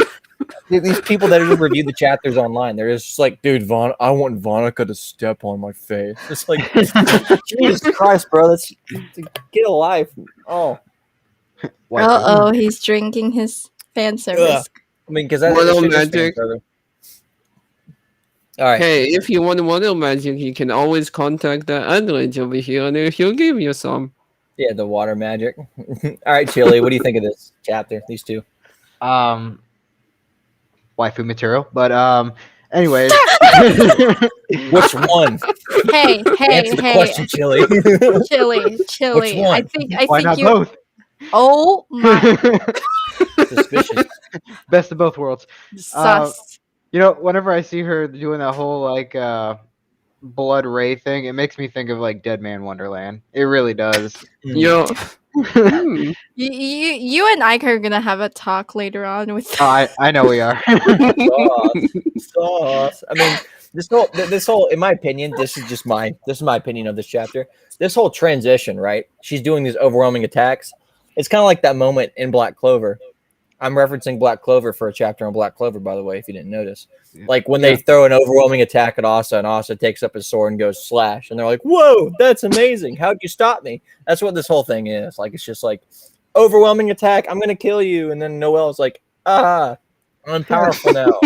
These people that have reviewed the chapters online, they're just like, dude, I want Vanica to step on my face. It's like, Jesus Christ, bro, let's get a life. Oh. He's drinking his fan service. I mean, because that's magic. All right. Hey, if you want water magic, you can always contact the Andrech over here, and he'll give you some. Yeah, the water magic. All right, Chili, what do you think of this chapter? These two. Waifu material, but anyways. Which one? Hey, Answer the question, Chili. Chili. Which one? I think Why not you. both? Oh my. Suspicious. Best of both worlds. Sus. You know, whenever I see her doing that whole like blood ray thing, it makes me think of like Dead Man Wonderland. It really does. Yo. You and Ike are gonna have a talk later on with. I know we are. Sauce. I mean, this whole, in my opinion, this is my opinion of this chapter. This whole transition, right? She's doing these overwhelming attacks. It's kind of like that moment in Black Clover. I'm referencing Black Clover for a chapter on Black Clover, by the way, if you didn't notice. Like when they throw an overwhelming attack at Asa, and Asa takes up his sword and goes slash, and they're like, "Whoa, that's amazing! How'd you stop me?" That's what this whole thing is. Like it's just like overwhelming attack. I'm gonna kill you, and then Noelle's like, "I'm powerful now."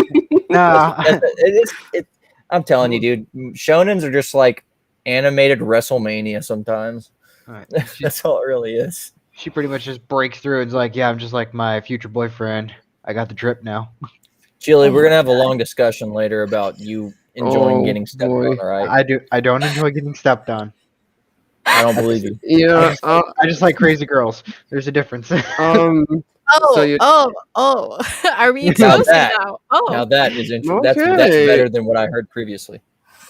I'm telling you, dude. Shonens are just like animated WrestleMania sometimes. Right. That's all it really is. She pretty much just breaks through and is like, "Yeah, I'm just like my future boyfriend. I got the drip now." Chili, we're gonna have a long discussion later about you enjoying getting stepped on. All right? I don't enjoy getting stepped on. I don't believe you. Yeah. I just like crazy girls. There's a difference. So Are we exposing now? Now that is interesting. Okay. That's better than what I heard previously.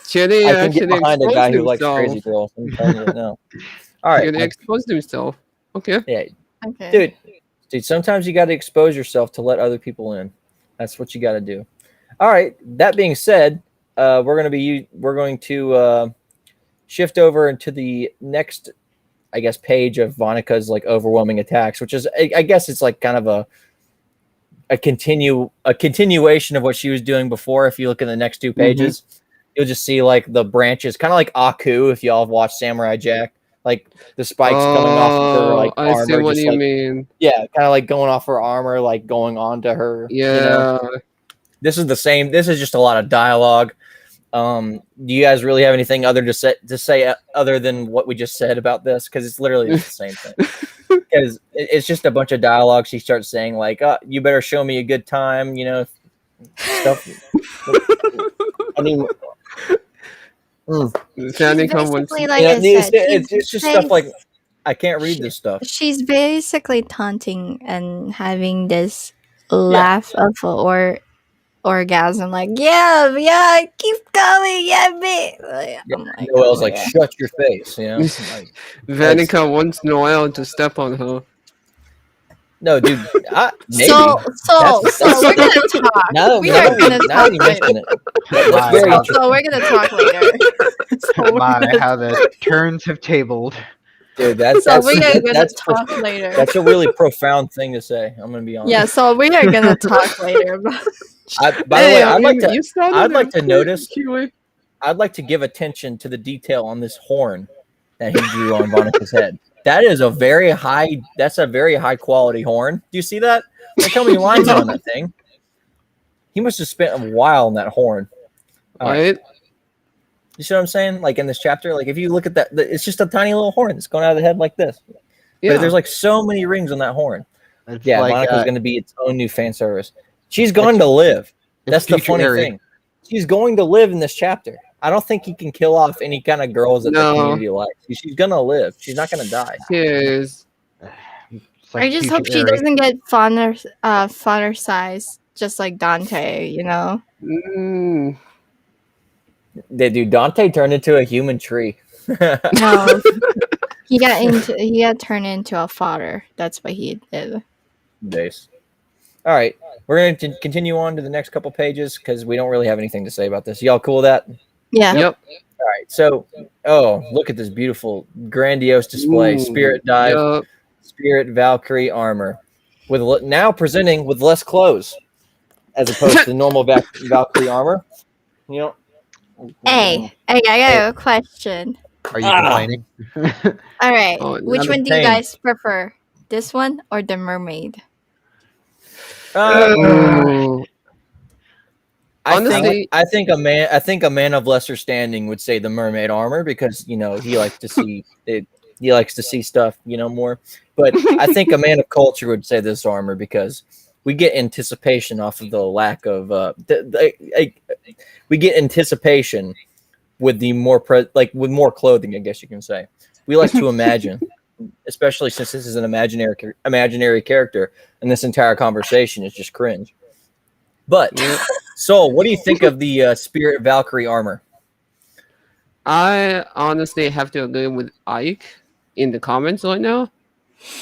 Chili I can get actually behind a guy who likes himself. crazy girls. I'm telling you no. All right, He exposed himself. Okay. yeah, Okay. dude. Sometimes you got to expose yourself to let other people in. That's what you got to do. All right. That being said, we're going to shift over into the next, I guess, page of Vanica's like overwhelming attacks, which is, I guess, it's like kind of a continuation of what she was doing before. If you look at the next two pages, you'll just see like the branches, kind of like Aku. If y'all have watched Samurai Jack. Like the spikes coming off of her like armor. I see what you like, mean. Yeah, kind of like going off her armor, like going onto her. Yeah. You know? This is the same. This is just a lot of dialogue. Do you guys really have anything other to say other than what we just said about this? Because it's literally just the same thing. Because it's just a bunch of dialogue. She starts saying like, "You better show me a good time," you know, stuff. I mean. Basically, like it's just stuff like, I can't read this stuff. She's basically taunting and having this laugh of orgasm, like yeah, keep going, yeah, me. Like, Yeah, I'm like, oh Noelle's my like, god. shut your face, you know? Like, Vanica wants Noelle to step on her. no, dude, maybe. So That's we're gonna talk. We are gonna now talk that you later. mention it, that's My, very how, interesting. So we're gonna talk later. So we're my, gonna, how the turns have tabled. Dude, that's so we are gonna that's talk later. that's a really profound thing to say. I'm gonna be honest. Yeah, so we are gonna talk later. By the way, I'd like you to started I'd like it to quick, notice Kiwi. I'd like to give attention to the detail on this horn that he drew on Vanica's head. That is a very high quality horn. Do you see that? Look how many lines are on that thing. He must have spent a while on that horn. All right. Right? You see what I'm saying? Like in this chapter, like if you look at that, it's just a tiny little horn that's going out of the head like this. Yeah. But there's like so many rings on that horn. It's Yeah, like, Monica's going to be its own new fan service. She's going to live. That's the future funny Eri. thing. She's going to live in this chapter. I don't think he can kill off any kind of girls that the No. community likes. She's going to live. She's not going to die. Cheers. It's like I just hope future she Eri. doesn't get fodder size, just like Dante. You know. Mm. Dude, Dante turned into a human tree. No, he got turned into a fodder. That's what he did. Base. All right. We're going to continue on to the next couple pages because we don't really have anything to say about this. Y'all cool with that? Yeah. Yep. All right. So, look at this beautiful, grandiose display. Ooh, Spirit dive, Yep. Spirit Valkyrie armor, with now presenting with less clothes as opposed to the normal Valkyrie armor. You know. Hey, I got a question. Are you complaining? All right, Oh, which I'm one do you insane. guys prefer? This one or the mermaid? Ooh. Honestly- I think a man of lesser standing would say the mermaid armor because he likes to see it. He likes to see stuff, more. But I think a man of culture would say this armor because we get anticipation off of the lack of we get anticipation with the with more clothing, I guess you can say. We like to imagine, especially since this is an imaginary character, and this entire conversation is just cringe. But Soul, what do you think of the Spirit Valkyrie armor? I honestly have to agree with Ike in the comments right now.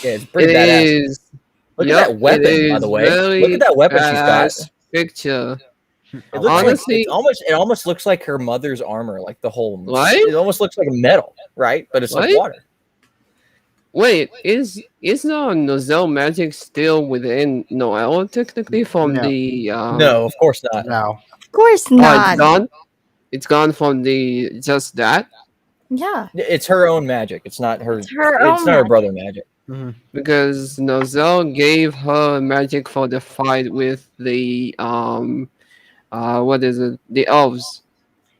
Yeah, it's pretty badass. Look at that weapon, by the way. Look at that weapon she's got. Picture. It looks Honestly- it almost looks like her mother's armor, like the whole. Right? It almost looks like metal, right? But it's like Right? water. Wait, is the Noelle magic still within Noelle technically from No. the No, of course not. No. Of course Oh, not. it's gone? It's gone from the just that? Yeah, It's her own magic. It's not her. It's her It's own not her magic. brother magic. Because Noelle gave her magic for the fight with the what is it? The elves.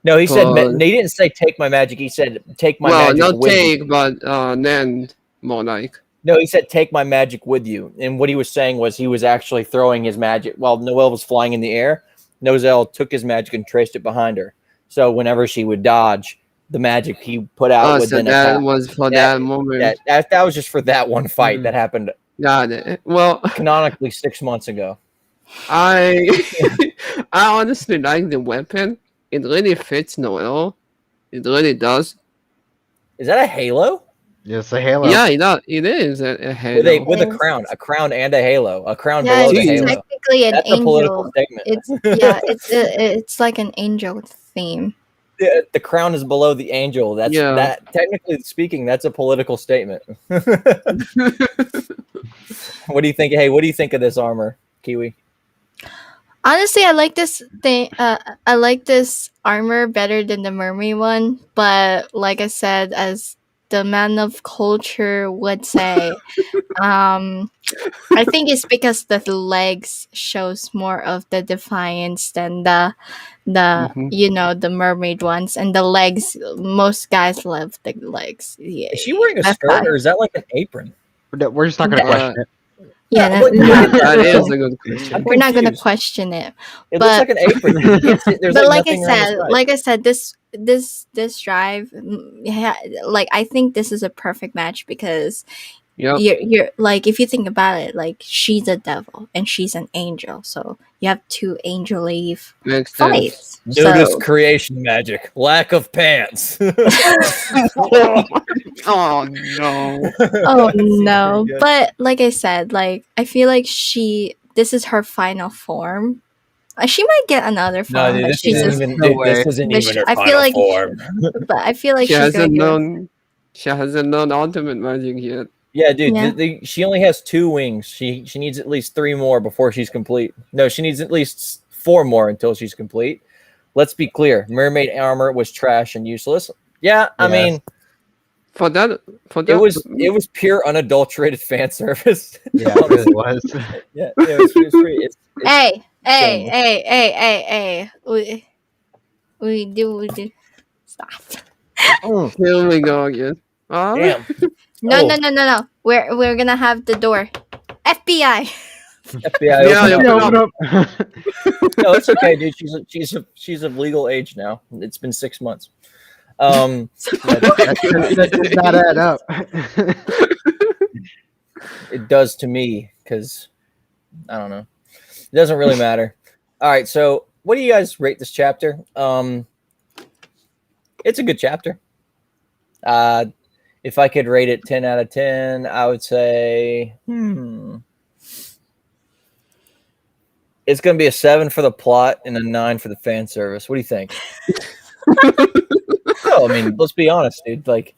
No, he said. But- He didn't say take my magic. He said take my Well, magic not with you. take, but then more like. No, he said take my magic with you. And what he was saying was he was actually throwing his magic while Noelle was flying in the air. Noelle took his magic and traced it behind her. So whenever she would dodge, the magic he put out Oh, would so then that attack. was for that moment. That was just for that one fight that happened Got it. Well, canonically 6 months ago. I I honestly like the weapon. It really fits Noelle. It really does. Is that a halo? Yes, a halo. Yeah, it is a halo. With a crown and a halo. A crown yeah, below the it's halo. technically an That's a political angel. statement. It's like an angel theme. The crown is below the angel. That technically speaking, that's a political statement. What do you think? Hey, what do you think of this armor, Kiwi? Honestly, I like this thing. I like this armor better than the mermaid one. But like I said, as the man of culture would say, I think it's because the legs shows more of the defiance than the the mermaid ones, and the legs. Most guys love the legs. Yeah, Is she wearing a that's skirt why. or is that like an apron? We're just not going to Yeah. question it. Yeah, but no, look at That this. is a good I'm question. we're not gonna confused. question it. It But looks like an apron. You can't see, there's but like like I nothing around the said, side. this drive, like I think this is a perfect match because Yep. you're like if you think about it, like she's a devil and she's an angel, so you have two angel Eve Makes sense. fights. Nudist So creation magic. Lack of pants. Oh no. oh Seems no, pretty good. but like I said, like I feel like this is her final form. She might get another No, form, dude, but this she's isn't just. even. No Dude, this way. isn't But even her I feel final like, form. but I feel like She she's hasn't going to. known. She hasn't known ultimate magic yet. Yeah, dude. Yeah. She only has 2 wings. She needs at least 3 more before she's complete. No, she needs at least 4 more until she's complete. Let's be clear. Mermaid armor was trash and useless. Yeah, I Yes. mean, For that, it was pure unadulterated fan service. Yeah, it really was. Yeah, it was pretty. It's Hey, hey, shameful. hey. We do. Stop. Here we go again. Damn. No, Oh. no. We're gonna have the door. FBI. FBI. Yeah, open yeah. up. Open up. No, it's okay, dude. She's of legal age now. It's been 6 months. That does not add up. It does to me because I don't know. It doesn't really matter. All right, so what do you guys rate this chapter? It's a good chapter. If I could rate it 10 out of 10, I would say it's going to be a 7 for the plot and a 9 for the fan service. What do you think? No, I mean, let's be honest, dude. Like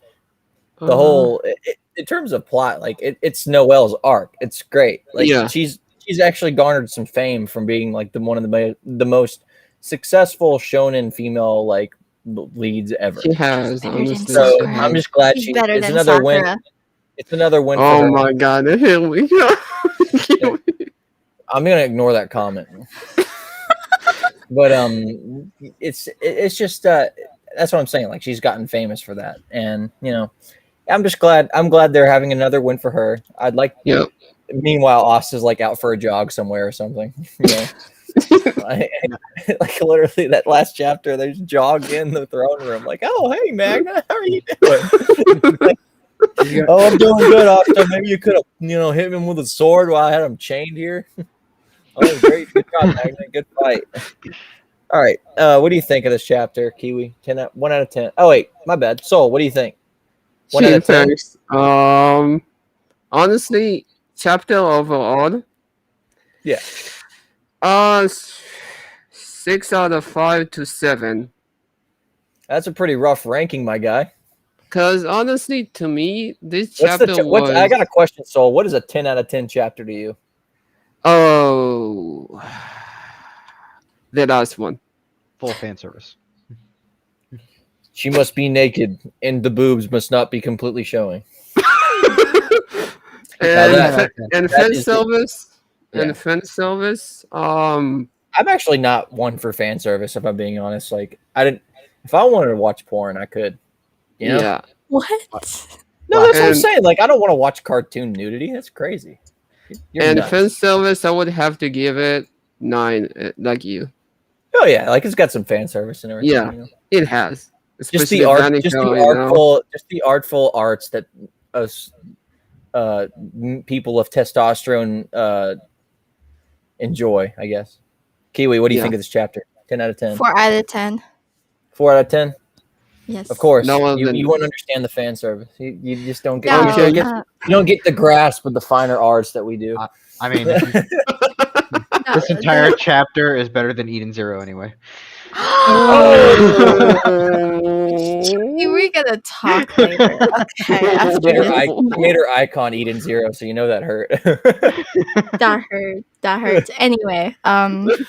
the whole, in terms of plot, like it's Noelle's arc. It's great. Like Yeah. she's actually garnered some fame from being like one of the most successful shonen female like leads ever. She has. Better than Honestly, So she Sakura. I'm has. just glad She's she. better It's than another win. Sakura. It's another win for Oh her. my god! Here we go. I'm gonna ignore that comment. But it's just that's what I'm saying. Like she's gotten famous for that, and you know, I'm just glad. I'm glad they're having another win for her. I'd like. Yep. Meanwhile, Asta's like out for a jog somewhere or something. You know, like literally that last chapter, they just jog in the throne room. Like, oh hey Magna, how are you doing? Like, oh, I'm doing good, Asta. Maybe you could have, hit him with a sword while I had him chained here. Oh, great. Good job, Magna. Good fight. All right. What do you think of this chapter, Kiwi? 1 out of 10. Oh, wait. My bad. Soul, what do you think? 1 out of 10? Thanks. Honestly, chapter overall. Yeah. 6 out of 5 to 7. That's a pretty rough ranking, my guy. Cause honestly, to me, this chapter was. I got a question, Soul. What is a 10 out of 10 chapter to you? Oh, the last one. Full fan service. She must be naked, and the boobs must not be completely showing. And fan is- service. Yeah. And fan service. I'm actually not one for fan service, if I'm being honest. Like, if I wanted to watch porn, I could. You know? Yeah. What? No, that's what I'm And- saying. Like, I don't want to watch cartoon nudity. That's crazy. You're And nuts. fan service, I would have to give it 9, like you. Oh yeah, like it's got some fan service and everything. Yeah. You know? It has. Just Especially the art, Vanica, just the you know? artful arts that us people of testosterone enjoy. I guess. Kiwi, what do you Yeah. think of this chapter? 10 out of 10. 4 out of 10. 4 out of 10. Yes. Of course, No one you than- won't understand the fan service. You just don't get. No, You, don't get uh, you don't get the grasp of the finer arts that we do. I mean, no, this entire chapter is better than Eden Zero anyway. We're gonna talk later. Okay, after this. Made her icon Eden Zero, so you know that hurt. That hurt. That hurts. Anyway,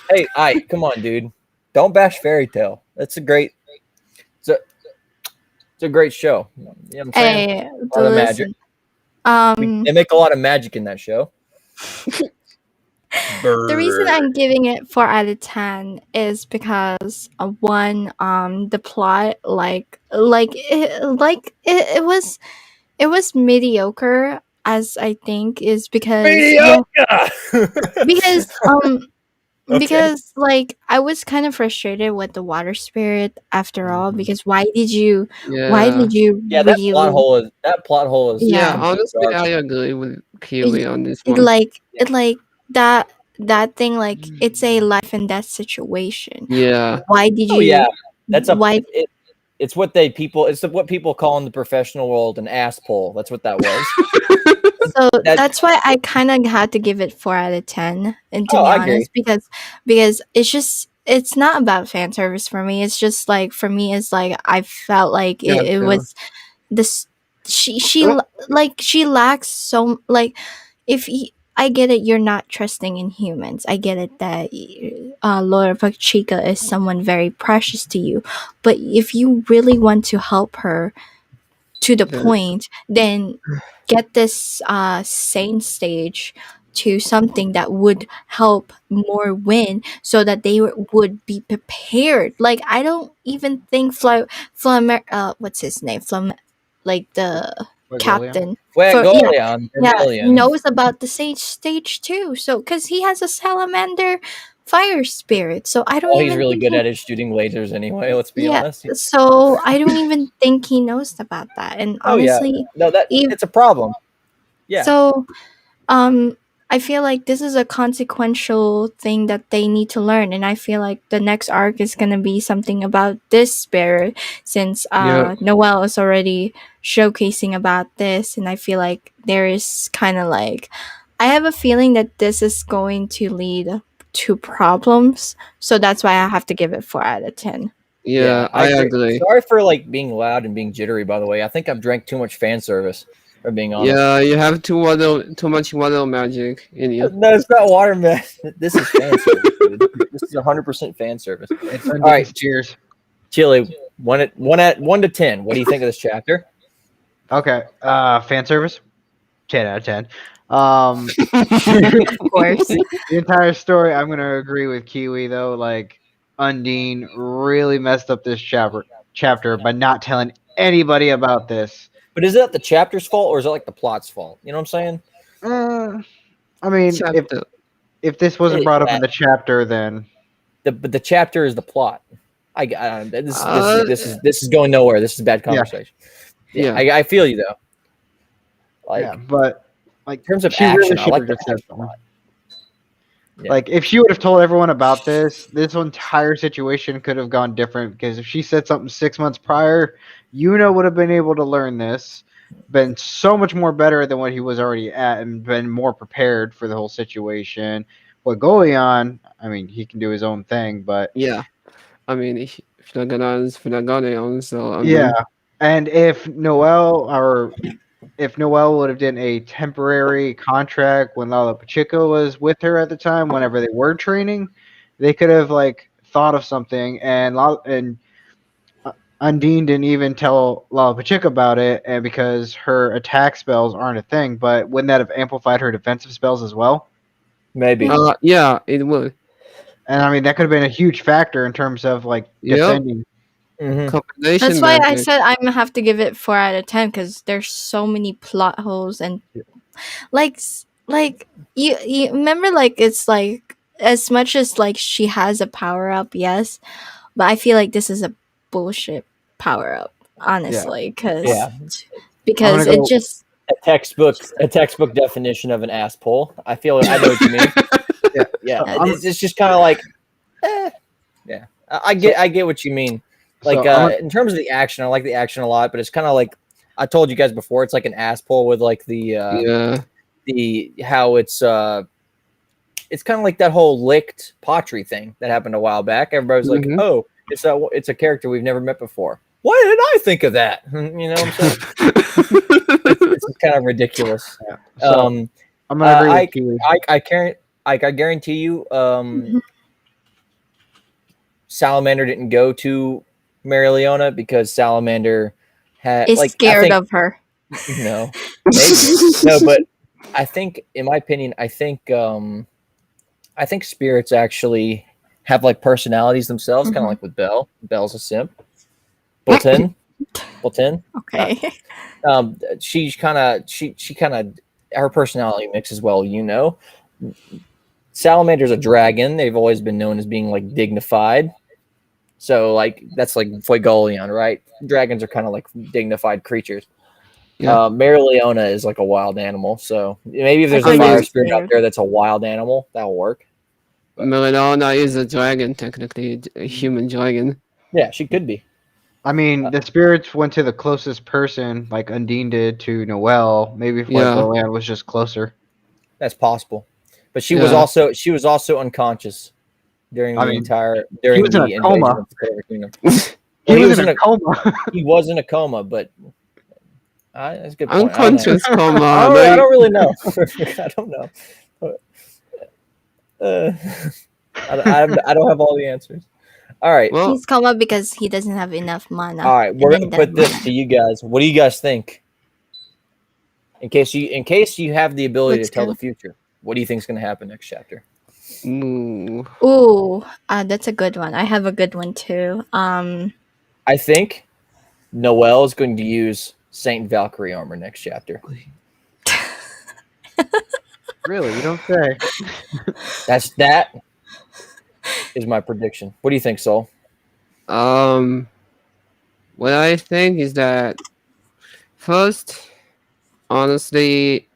Hey, Ike, come on, dude. Don't bash Fairy Tale. That's a great. It's a great show. You know what I'm saying? hey, A lot of magic. listen. They make a lot of magic in that show. The reason I'm giving it 4 out of 10 is because one, the plot, it was mediocre. as I think is because Mediocre! because Okay. because like I was kind of frustrated with the water spirit after all, because why Yeah. did you Yeah, really that plot hole is Yeah, yeah complete honestly, I garbage. agree with Kiwi on this it one. like Yeah. it like that thing, like it's a life and death situation. Yeah. Why did Oh yeah, you that's a why it's what people call in the professional world an ass pull. That's what that was. So That that's why I kind of had to give it 4 out of 10. And to oh, be I agree. honest, because it's not about fan service for me. It's just like for me, it's like I felt like it Gotcha. was this. She lacks so like I get it. You're not trusting in humans. I get it that Laura Pachica is someone very precious to you, but if you really want to help her to the The- point, then get this sane stage to something that would help more win, so that they would be prepared. Like I don't even think what's his name, like the Fuegoleon? captain for Fuegoleon, yeah, Vermilion. knows about the stage too. So because he has a salamander fire spirit, so I don't Oh, he's even really think good at it shooting lasers anyway. Let's be yeah, honest. so I don't even think he knows about that. And Oh yeah, honestly, no, that if it's a problem. Yeah, so, um, I feel like this is a consequential thing that they need to learn, and I feel like the next arc is gonna be something about this spirit, since Yep. Noelle is already showcasing about this, and I feel like there is kind of like I have a feeling that this is going to lead to problems, so that's why I have to give it 4 out of 10. Yeah, yeah, I I agree. agree. Sorry for like being loud and being jittery. By the way, I think I've drank too much fan service. For being honest. Yeah, you have too much water magic in you. No, it's not watermelon. This is fan service, dude. This is 100% fan service. It's All Undine's right, cheers. Chili, 1 to 10. What do you think of this chapter? Okay. Fan service. 10 out of 10. Um, Of course. the entire story, I'm gonna agree with Kiwi though. Like Undine really messed up this chapter by not telling anybody about this. But is that the chapter's fault or is it like the plot's fault? You know what I'm saying? Uh, I mean, Chapter. if this wasn't brought up Yeah, in the chapter, then but the chapter is the plot. Uh, This is going nowhere. This is bad conversation. Yeah, yeah. I feel you though. Like yeah. But like, in terms of she action, really I should like have the just said action a something. lot. Yeah. Like, if she would have told everyone about this entire situation could have gone different. Because if she said something 6 months prior, would have been able to learn this, been so much more better than what he was already at, and been more prepared for the whole situation. What Goleon, I mean, he can do his own thing, but Yeah. I mean, Flagana's Flagonion, so I yeah. mean, And if Noelle would have done a temporary contract when Lala Pacheco was with her at the time, whenever they were training, they could have like thought of something. And Undine didn't even tell Lala Pacheco about it, and because her attack spells aren't a thing. But wouldn't that have amplified her defensive spells as well? Maybe. yeah, it would. And I mean, that could have been a huge factor in terms of like Yep. defending. Mhm. Combination That's why I magic. said I'm gonna have to give it 4 out of 10, because there's so many plot holes, and like you remember, like it's like as much as like she has a power up, yes, but I feel like this is a bullshit power up, honestly, Yeah. I'm because gonna it go. just A textbook definition of an ass pull. I know what you mean. Yeah. Yeah, So it's just kind of like, yeah. I get what you mean. Like in terms of the action, I like the action a lot, but it's kind of like I told you guys before. It's like an ass pull with like Yeah. the how it's kind of like that whole licked pottery thing that happened a while back. Everybody was like, Mhm. oh, it's a character we've never met before. Why did I think of that? You know what I'm saying? It's kind of ridiculous. Yeah. So Um, I'm gonna agree with Kiwi. I guarantee you, Salamander didn't go to Marileona because Salamander had is scared of her. no, maybe no, but I think, in my opinion, I think spirits actually have like personalities themselves, kind of like with Belle. Belle's a simp. Bolton. Okay. She kind of her personality mix as well. Salamander's a dragon. They've always been known as being like dignified. So like that's like Fuegoleon, right? Dragons are kind of like dignified creatures. Yeah. Marileona is like a wild animal. So maybe if there's I a mean- fire spirit out there that's a wild animal, that'll work. Melodona is a dragon, technically a human dragon. Yeah, she could be. I mean, the spirits went to the closest person, like Undine did to Noelle. Maybe Yeah. Fuegoleon was just closer. That's possible. But she was also unconscious during I the mean, entire was in a invasion coma. of the Clover Kingdom. He was in a coma. He was in a coma, but that's a good point. Unconscious coma. I don't really know. I don't know. I don't have all the answers. All right. Well, He's coma because he doesn't have enough mana. All right. We're And gonna then put this to you guys. What do you guys think? In case you have the ability What's to tell good? the future, what do you think is going to happen next chapter? ooh. Ooh, that's a good one. I have a good one too. I think Noelle is going to use Saint Valkyrie armor next chapter. Really? You don't say. That is my prediction. What do you think, Soul? What I think is that first, honestly,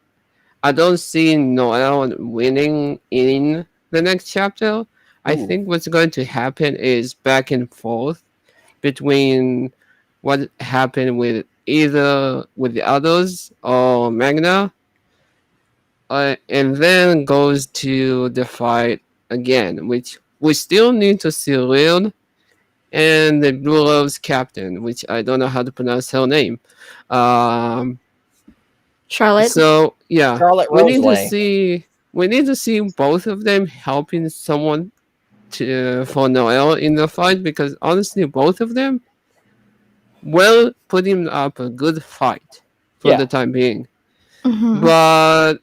I don't see Noelle winning in the next chapter. I Ooh. think what's going to happen is back and forth between what happened with either with the others or Magna, and then goes to the fight again, which we still need to see Leon and the Blue Love's captain, which I don't know how to pronounce her name. Charlotte. So yeah, Charlotte we need to Roselang. see both of them helping someone for Noelle in the fight, because honestly, both of them will putting up a good fight for Yeah. the time being, Mhm. but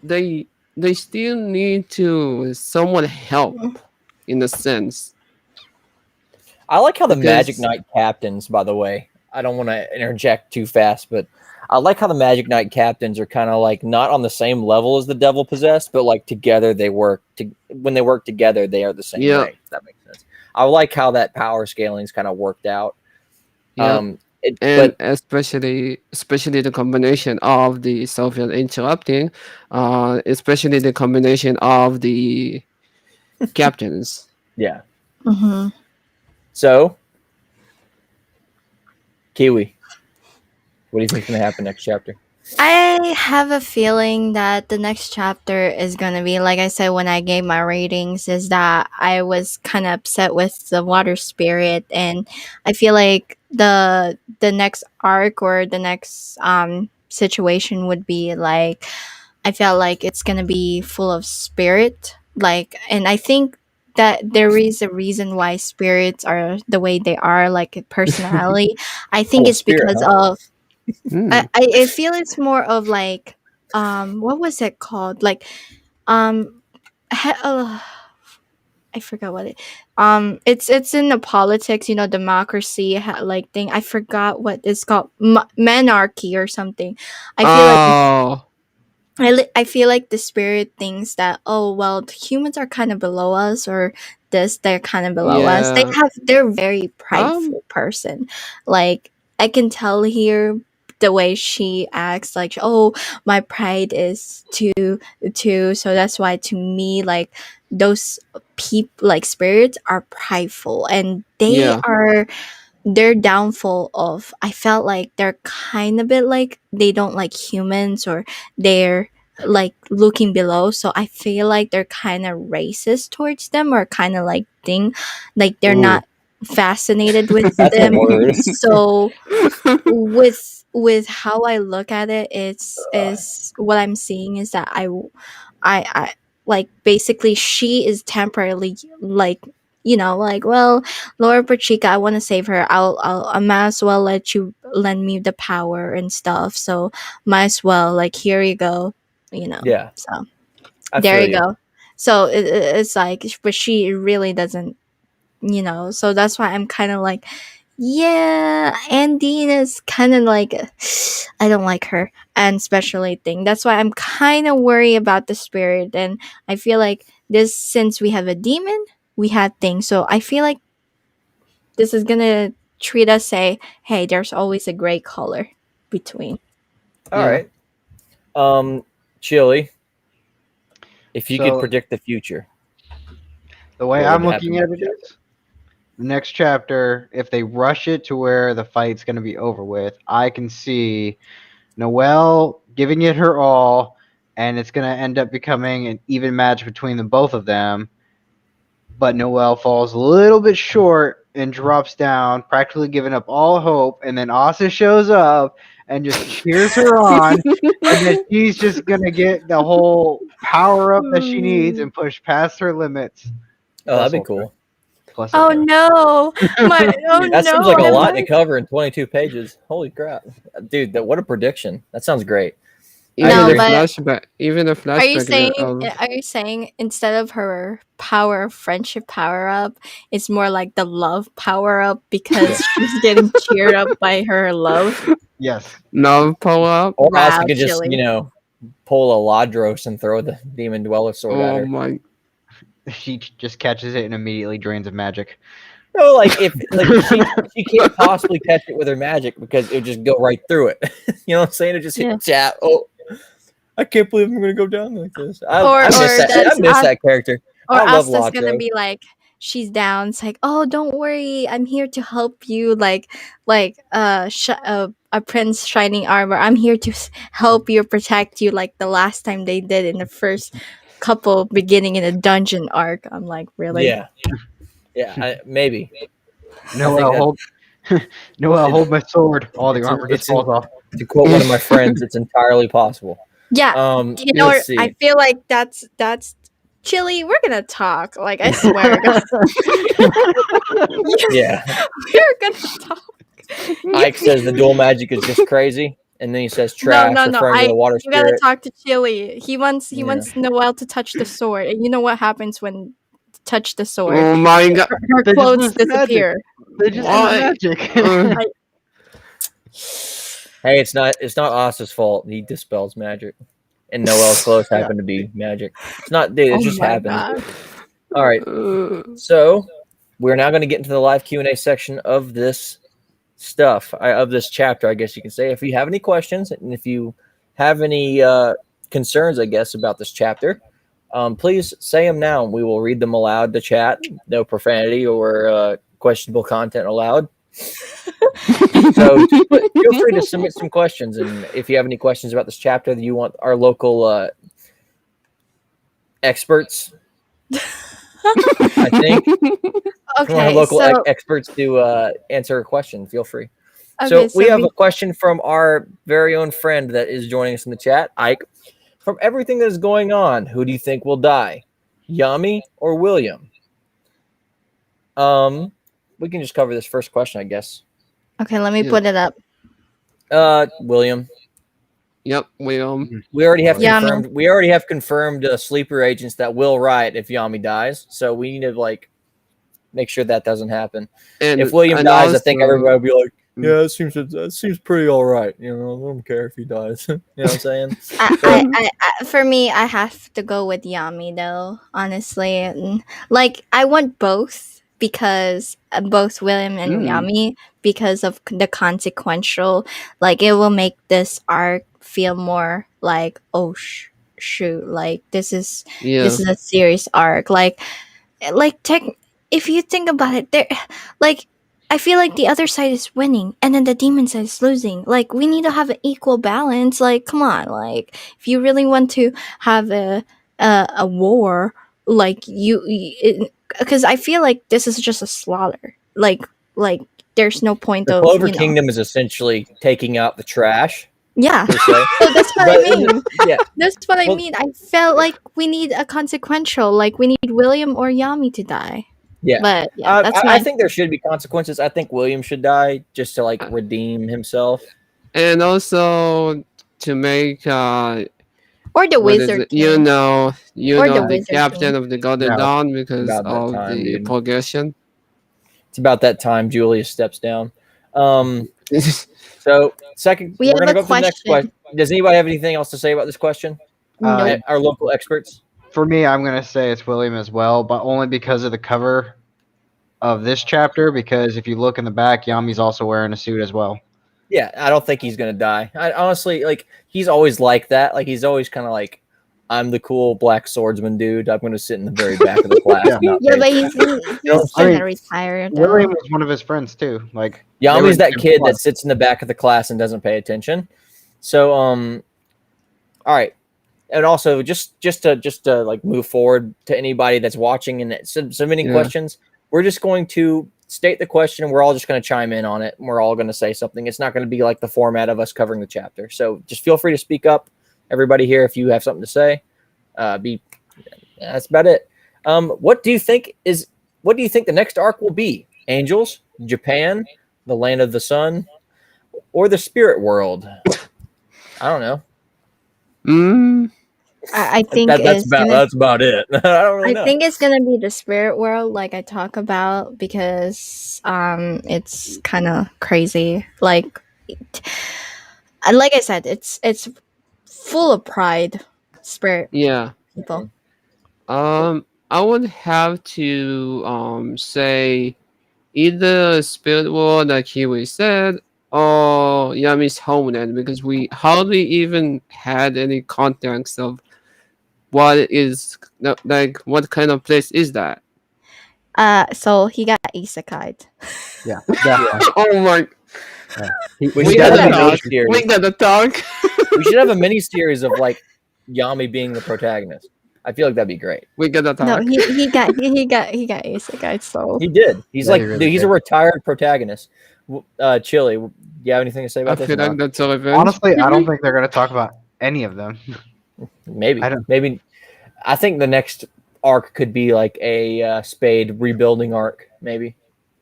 they still need to someone help in a sense. I like how the Because- Magic Knight captains, by the way. I don't want to interject too fast, but I like how the Magic Knight captains are kind of like not on the same level as the Devil Possessed, but like together they work. When they work together, they are the same Yeah. way. If that makes sense. I like how that power scaling's kind of worked out. Yeah. And And especially the combination of the Soviet interrupting, especially the combination of the captains. yeah. Mhm. So, Kiwi, what do you think is going to happen next chapter? I have a feeling that the next chapter is gonna be, like I said when I gave my ratings, is that I was kind of upset with the water spirit, and I feel like the next arc or the next situation would be like, I felt like it's gonna be full of spirit, like, and I think that there is a reason why spirits are the way they are, like personality. I think Oh, it's spirit, because huh? of Hmm. I feel it's more of like what was it called, like um I forgot what it it's in the politics, democracy like thing. I forgot what it's called, monarchy or something. I feel like Oh, I feel like the spirit thinks that, oh well, the humans are kind of below us, or this they're kind of below us. yeah. They're very prideful person. Like I can tell here the way she acts, like, oh, my pride is too, so that's why to me, like, those people, like spirits, are prideful, and they Yeah. are their downfall of, I felt like they're kind of bit like they don't like humans, or they're like looking below, so I feel like they're kind of racist towards them, or kind of like thing, like they're Ooh. not fascinated with That's a them. word. So with how I look at it, it's is what I'm seeing is that I like, basically she is temporarily like, like, well, Laura Pachica, I want to save her. I might as well let you lend me the power and stuff. So might as well, like, here you go, Yeah. So I there feel you go. So it's like, but she really doesn't, so that's why I'm kind of like, Yeah, Andine is kind of like I don't like her and especially thing. That's why I'm kind of worried about the spirit, and I feel like this since we have a demon, we had things. So I feel like this is gonna treat us say, hey, there's always a gray color between. All Yeah. right. Chili, if you could So predict the future, the way what I'm would happen looking at next it is, the next chapter, if they rush it to where the fight's going to be over with, I can see Noelle giving it her all, and it's going to end up becoming an even match between the both of them. But Noelle falls a little bit short and drops down, practically giving up all hope. And then Asa shows up and just cheers her on, and then she's just going to get the whole power up that she needs and push past her limits. Oh, that'd be Ultra. cool. Plus Oh Ultra. no, my That seems like a I'm lot to like, cover in 22 pages. Holy crap, dude! What a prediction! That sounds great. I Even No, the agree. but flashback, even the Are you flashback saying of are you saying instead of her power friendship power up, it's more like the love power up because Yes. she's getting cheered up by her love? Yes. love pull up. Or Wow, Asa could just, Chili. pull a Ladros and throw the demon dweller sword at Oh her. my! She just catches it and immediately drains of magic. No, like if she can't possibly catch it with her magic because it would just go right through it. You know what I'm saying? It just hit Yeah. chat. Oh, I can't believe I'm gonna go down like this. I Or miss that. I that's miss that character. or I love Asta's gonna Latro. be like she's down. It's like, oh, don't worry, I'm here to help you. A prince shining armor. I'm here to help you, protect you, like the last time they did in the first couple beginning in a dungeon arc. I'm like, really? Yeah, yeah. Maybe. I think Noelle, that hold Noelle, hold my sword. All the it's armor just it's falls off. to quote one of my friends. It's entirely possible. Yeah, you know, Let's see. I feel like that's Chili. We're gonna talk. Like I swear, to God. Yeah, We're gonna talk. Ike says the dual magic is just crazy, and then he says No, trash, no, no. referring to the water You gotta spirit. talk to Chili. He Yeah. wants Noelle to touch the sword, and you know what happens when touch the sword? Oh my god! Her They just clothes lose magic. disappear. They just Why? lose magic. Uh, Hey, it's not Asa's fault. He dispels magic, and Noel's clothes Yeah. happen to be magic. It's not, dude. It Oh just my happens. God. All right, uh, so we're now going to get into the live Q&A section of this stuff, of this chapter, I guess you can say. If you have any questions, and if you have any concerns, I guess, about this chapter, please say them now. We will read them aloud to chat. No profanity or questionable content allowed. So feel free to submit some questions, and if you have any questions about this chapter that you want our local experts, I think, if you want our Okay, local so experts to answer a question, feel free. okay, So we have we- a question from our very own friend that is joining us in the chat, Ike. From everything that is going on, who do you think will die, Yami or William? We can just cover this first question, I guess. okay. Let me Yeah. put it up. William. yep, William. We already have Yami. confirmed. We already have confirmed sleeper agents that will riot if Yami dies. So we need to make sure that doesn't happen. And If William and dies, I think also- everybody will be like, "Yeah, it seems pretty all right." You know, I don't care if he dies. You know what I'm saying? For me, I have to go with Yami though. Honestly, and, like I want both because both William and Yami because of the consequential. Like it will make this arc feel more like shoot, like this Yeah. is a serious arc. Like tech. If you think about it, there, like I feel like the other side is winning and then the demon side is losing. Like we need to have an equal balance. Like come on, like if you really want to have a war, like because I feel like this is just a slaughter. Like there's no point The of Clover Kingdom is essentially taking out the trash. Yeah. Per se. So that's what I mean. Yeah. That's what I Well- mean. I felt like we need a consequential. Like we need William or Yami to die. Yeah. But yeah, that's I my think there should be consequences. I think William should die just to redeem himself. And also to make or the what is wizard. it? You King. know Or the the Wizard captain King. of the Golden No, Dawn because about that of time, the dude. progression. It's about that time Julius steps down. So second, We we're have gonna a go up to the next question. question. Does anybody have anything else to say about this question? Nope. Our local experts. For me, I'm gonna say it's William as well, but only because of the cover of this chapter. Because if you look in the back, Yami's also wearing a suit as well. Yeah, I don't think he's gonna die. I honestly like he's always like that. Like he's always kind of like, I'm the cool black swordsman dude. I'm gonna sit in the very back of the class. Yeah. And not Yeah, pay but he's I mean, gonna retire though. William was one of his friends too. Like they were Yami's the that same kid squad. that sits in the back of the class and doesn't pay attention. So all right, and also just to like move forward to anybody that's watching and submitting Yeah. questions, we're just going to state the question and we're all just going to chime in on it. And we're all going to say something. It's not going to be like the format of us covering the chapter. So just feel free to speak up, everybody here, if you have something to say. That's about it. What do you think the next arc will be? Angels, Japan, the land of the sun, or the spirit world? I don't know. I think That's about it. I don't really I know. think it's gonna be the spirit world, like I talk about, because it's kind of crazy. Like I said, it's full of pride, spirit Yeah. people. I would have to say either Spirit World, like Kiwi said, or Yami's homeland, because we hardly even had any context of what is like what kind of place is that. So he got isekai'd. Yeah, definitely. Oh my! We We should have gotta a mini talk. series. We gotta talk. We should have a mini series of like Yami being the protagonist. I feel like that'd be great. We gotta No, talk. he got isekai'd. So He did. He's Yeah, like he really dude, he's a did. retired protagonist. Chili, do you have anything to say I about this? feel or like not? that's relevant. Honestly, I don't think they're gonna talk about any of them. Maybe. I don't- Maybe. I think the next arc could be like a Spade rebuilding arc. Maybe.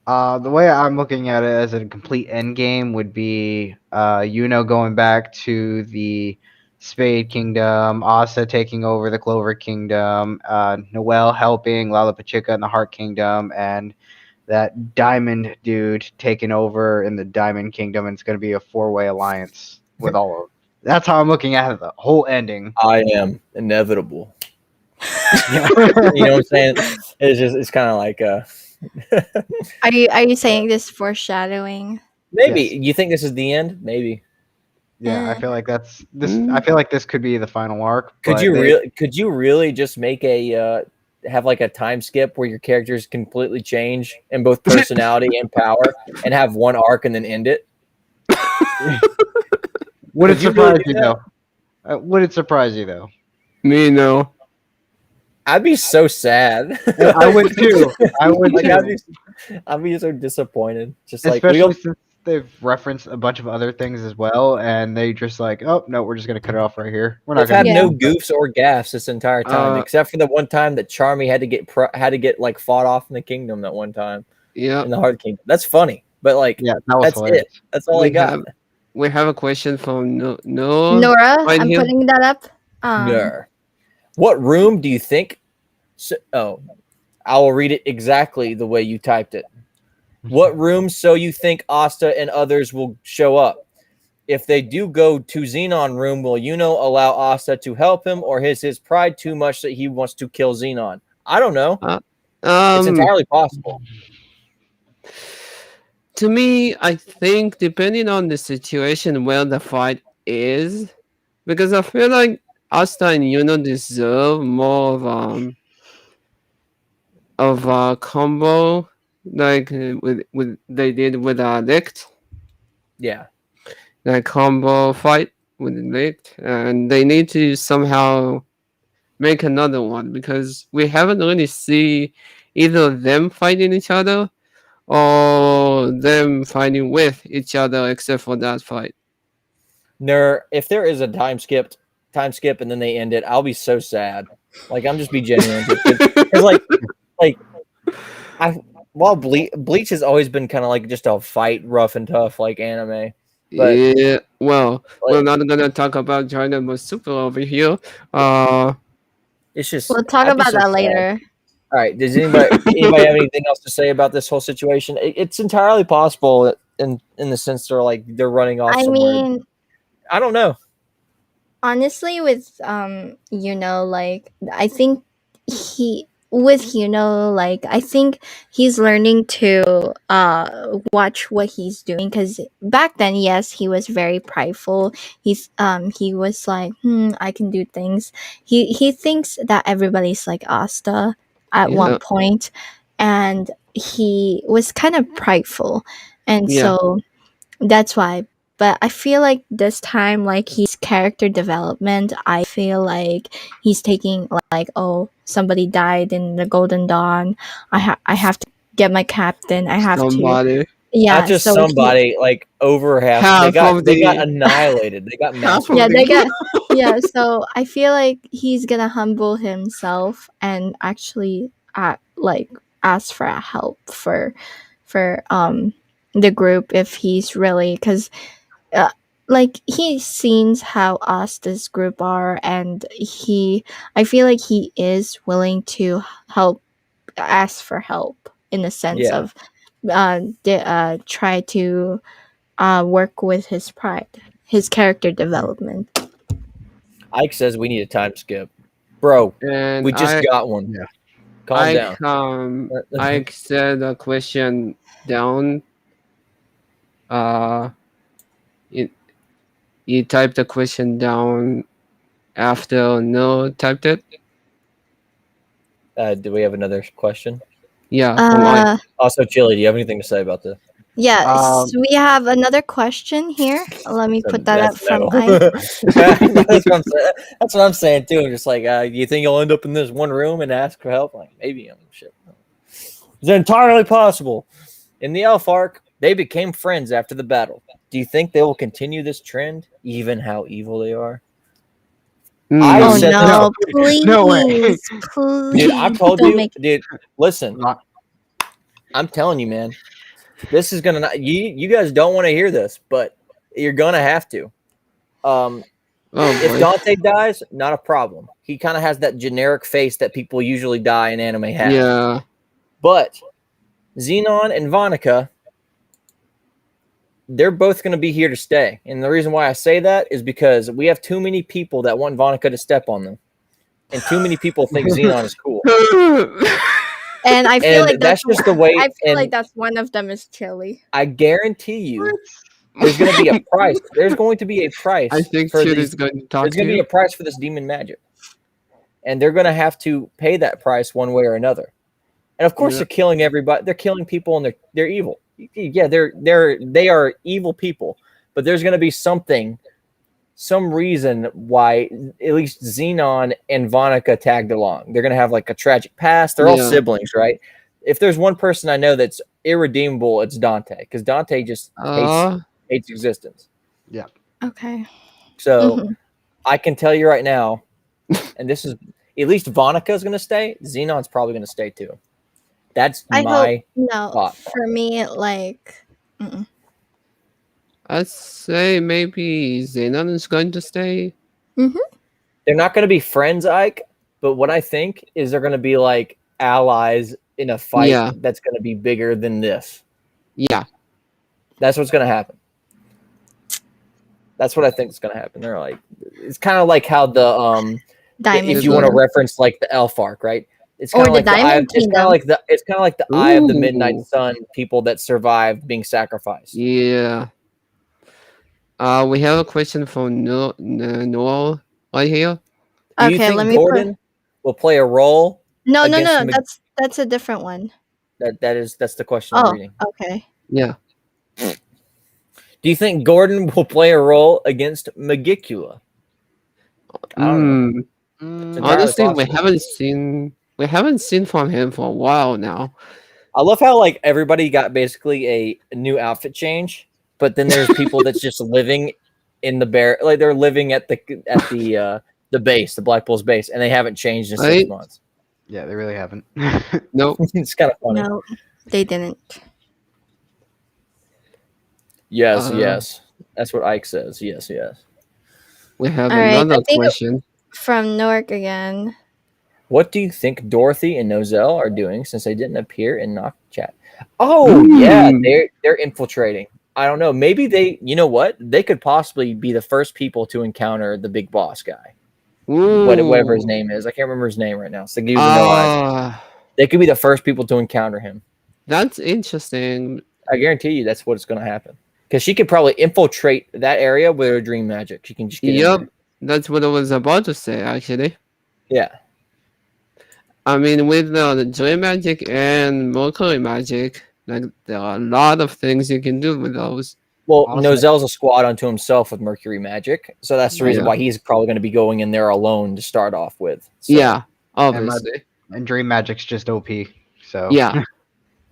The way I'm looking at it as a complete end game would be Yuno going back to the Spade Kingdom, Asa taking over the Clover Kingdom, Noelle helping Lala Pachika in the Heart Kingdom, and that Diamond dude taking over in the Diamond Kingdom, and it's going to be a 4-way alliance with all of them. That's how I'm looking at the whole ending. I am inevitable. Yeah. You know what I'm saying? It's kind of like are you saying this foreshadowing? maybe Yes. you think this is the end? Maybe. Yeah, I feel like that's this. Mm. I feel like this could be the final arc. Could but you they- Could you really just make a have like a time skip where your characters completely change in both personality and power, and have one arc and then end it? Would it Could you really surprise do you that? though? Would it surprise you though? Me no. I'd be so sad. I would too. I would Like, too. I'd be so disappointed. Just like we Especially don't, since they've referenced a bunch of other things as well, and they just like, oh no, we're just gonna cut it off right here. We're not they've gonna. had Yeah. no goofs or gaffes this entire time, except for the one time that Charmy had to get like fought off in the kingdom that one time Yeah. in the Heart Kingdom. That's funny, but like Yeah, that was that's hilarious. it. That's all I got. We have a question from No. Nora, right I'm here. putting that up. Ner. What room do you think? I will read it exactly the way you typed it. What room so you think Asta and others will show up? If they do go to Xenon room, will Yuno allow Asta to help him, or is his pride too much that he wants to kill Xenon? I don't know. It's entirely possible. To me, I think depending on the situation where the fight is, because I feel like Asta and Yuno deserve more of a combo like with they did with Licht, Yeah. that combo fight with Licht, and they need to somehow make another one because we haven't really see either of them fighting each other or them fighting with each other except for that fight. Ner, if there is a time skip and then they end it, I'll be so sad. Like I'm just be genuine. Because like while Bleach has always been kind of like just a fight, rough and tough like anime. But Yeah, well, we're like, not gonna talk about China but Super over here. it's just We'll talk I'd be about so that sad. later. All right. Does anybody have anything else to say about this whole situation? It's entirely possible in the sense they're running off I somewhere. mean, I don't know. honestly, with like I think I think he's learning to watch what he's doing, because back then, yes, he was very prideful. He was like, I can do things. He thinks that everybody's like Asta at one Yeah. point, and he was kind of prideful, and Yeah. so that's why. But I feel like this time, like his character development, I feel like he's taking like, oh, somebody died in the Golden Dawn. I have to get my captain. I have to, Somebody. Not yeah. just So he, somebody, like over half. Half of They got the annihilated. They got half of yeah, massacred. the they got yeah. So I feel like he's gonna humble himself and actually like ask for help for the group, if he's really, because uh, like he's seen how us this group are, and I feel like he is willing to help, ask for help, in the sense Yeah. of try to work with his pride, his character development. Ike says we need a time skip, bro. and We just got one. Yeah. Calm down. I said a question down. It you typed the question down after no typed it. Do we have another question? Yeah, from I. Uh, Also, Chili, do you have anything to say about this? yes, we have another question here. Let me put that up That's from no. I. That's what I'm saying. That's what I'm saying too. I'm just like, you think you'll end up in this one room and ask for help? Like, maybe. Shit. It's entirely possible. In the Elf arc, they became friends after the battle. Do you think they will continue this trend, even how evil they are? I Oh said no! Please, No way. please, Dude, I told don't you, make. dude. Listen, Not- I'm telling you, man. This is gonna not. You guys don't want to hear this, but you're gonna have to. Oh If boy. Dante dies, not a problem. He kind of has that generic face that people usually die in anime have. Yeah. But Xenon and Vanica, they're both going to be here to stay. And the reason why I say that is because we have too many people that want Vanica to step on them. And too many people think Xenon is cool. And I feel And like that's just the way. I feel And like that's one of them is Chili. I guarantee you, there's going to be a price. There's going to be a price. I think for Chili's these. going to talk There's to going to be you. a price for this demon magic. And they're going to have to pay that price one way or another. And of course, Yeah. they're killing everybody. They're killing people, and they're evil. Yeah, they are evil people. But there's going to be some reason why at least Xenon and Vanica tagged along. They're going to have like a tragic past. They're all Yeah. siblings, right? If there's one person I know that's irredeemable, it's Dante, because Dante just hates existence. Okay. So Mhm. I can tell you right now, and this is at least Vanica's going to stay. Xenon's probably going to stay too. That's I my hope no. thought. For me, like, I'd say maybe Xenon is going to stay. They're not going to be friends, Ike, but what I think is they're going to be like allies in a fight Yeah. that's going to be bigger than this. Yeah. That's what's going to happen. That's what I think is going to happen. They're like, it's kind of like how the Diamond if you want to Kingdom. reference like the Elf arc, right? It's Or kind of the like the eye. Diamond It's kind Kingdom. of like the eye of the Midnight Ooh. Sun. People that survived being sacrificed. Yeah. We have a question from Noelle right here. Do you Okay, think let me Gordon will play a role? No, against that's a different one. That's the question I'm Oh, reading. okay. Yeah. Do you think Gordon will play a role against Magicula? I don't know. Mm, entirely Honestly, possible. we haven't seen from him for a while now. I love how like everybody got basically a new outfit change, but then there's people that's just living in the bear, like they're living at the base, the Black Bulls base, and they haven't changed in 6 Right? months. yeah, they really haven't. Nope. It's kind of funny. No, they didn't. Yes, Uh, yes, that's what Ike says. Yes, yes. We have All right, another I think question. from Newark again. What do you think Dorothy and Noelle are doing since they didn't appear in Knock Chat? Oh yeah, they're infiltrating. I don't know. Maybe they. You know what? They could possibly be the first people to encounter the big boss guy. Whatever his name is. I can't remember his name right now. It's the dude with no eyes. They could be the first people to encounter him. That's interesting. I guarantee you that's what's going to happen. Because she could probably infiltrate that area with her dream magic. She can just get in there. That's what I was about to say, actually. Yeah. I mean, with the dream magic and Mercury magic, like there are a lot of things you can do with those. Well, Nozelle's a squad unto himself with Mercury magic, so that's the reason why he's probably going to be going in there alone to start off with. So. Yeah, obviously. And dream magic's just OP. So yeah.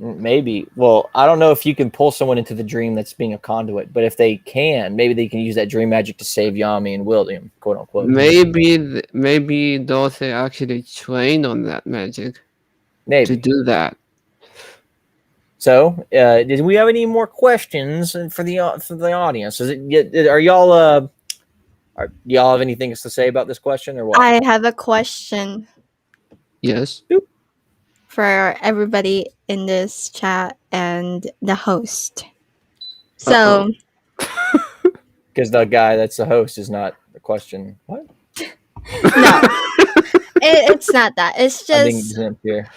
Maybe. Well, I don't know if you can pull someone into the dream that's being a conduit, but if they can, maybe they can use that dream magic to save Yami and William, quote unquote. Maybe Dorothy actually trained on that magic. Maybe to do that. So, did we have any more questions for the audience? Do y'all have anything to say about this question or what? I have a question. Yes. For everybody in this chat and the host. So, because the guy that's the host is not the question. What? No, it's not that. It's just. I think here.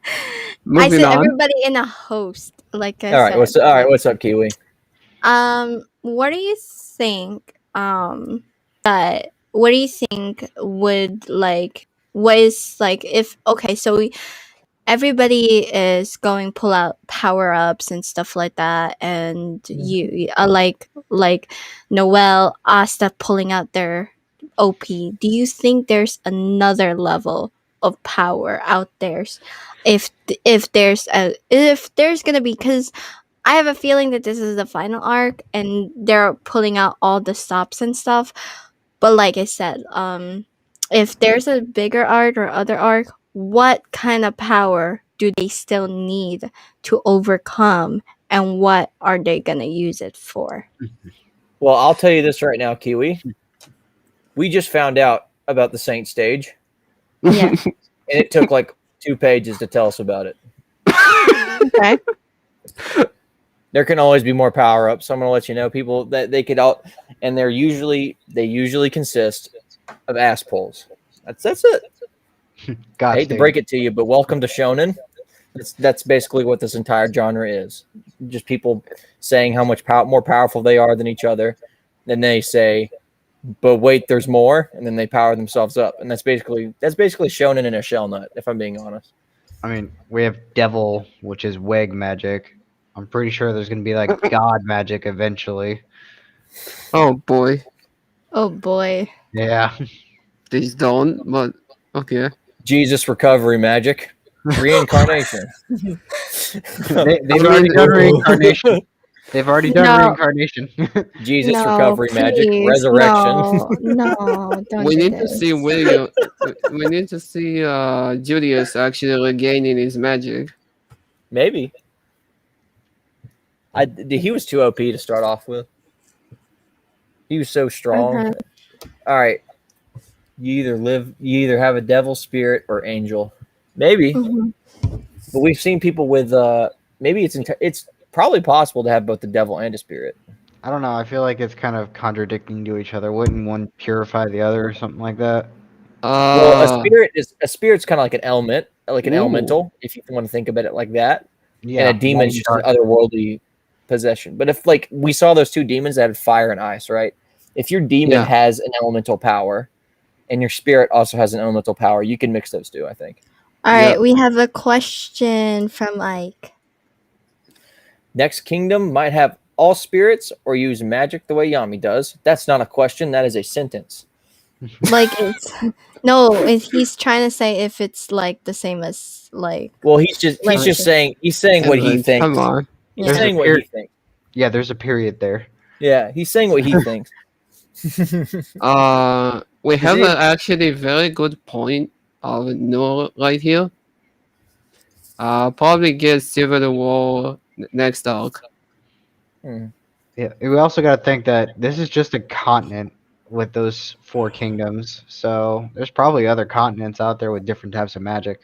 I said everybody in a host. Like I said. All right. What's up, Kiwi? What do you think? What do you think would like? What is like if so everybody is going pull out power ups and stuff like that, and you like Noelle, Asta pulling out their OP. Do you think there's another level of power out there? If there's gonna be, because I have a feeling that this is the final arc and they're pulling out all the stops and stuff. But like I said, if there's a bigger arc or other arc, what kind of power do they still need to overcome, and what are they going to use it for? Well, I'll tell you this right now, Kiwi. We just found out about the Saint stage. Yeah. And it took like 2 pages to tell us about it. Okay. There can always be more power-ups. So I'm going to let you know, people, that they could all, and they usually consist of ass pulls. That's it. I hate to break it to you, but welcome to Shonen. That's basically what this entire genre is. Just people saying how much more powerful they are than each other. Then they say, but wait, there's more, and then they power themselves up. And that's basically Shonen in a shell nut, if I'm being honest. I mean, we have Devil, which is Weg magic. I'm pretty sure there's going to be like God magic eventually. Oh boy. Yeah. Please don't, but okay. Jesus recovery magic. Reincarnation. They've already done reincarnation. They've already done reincarnation. Jesus recovery magic. Resurrection. No, don't. We need to see William. We need to see Julius actually regaining his magic. Either he was too OP to start off with. He was so strong. All right. You either have a devil spirit or angel. Maybe. But we've seen people with maybe it's probably possible to have both the devil and a spirit. I don't know. I feel like it's kind of contradicting to each other. Wouldn't one purify the other or something like that? Well, a spirit's kind of like an element, like an elemental, if you want to think about it like that. Yeah. And a demon is just an otherworldly possession. But if like we saw those 2 demons that had fire and ice, right? If your demon has an elemental power and your spirit also has an elemental power, you can mix those 2, I think. All right, we have a question from Ike. Next kingdom might have all spirits or use magic the way Yami does. That's not a question, that is a sentence. Like he's trying to say if it's like the same as like. Well, he's just saying what he thinks. Come on. He's saying what he thinks. Yeah, there's a period there. Yeah, he's saying what he thinks. We have an actually very good point of Noelle right here. Probably get Civil War next arc. Yeah, we also got to think that this is just a continent. with those 4 kingdoms. So there's probably other continents out there with different types of magic.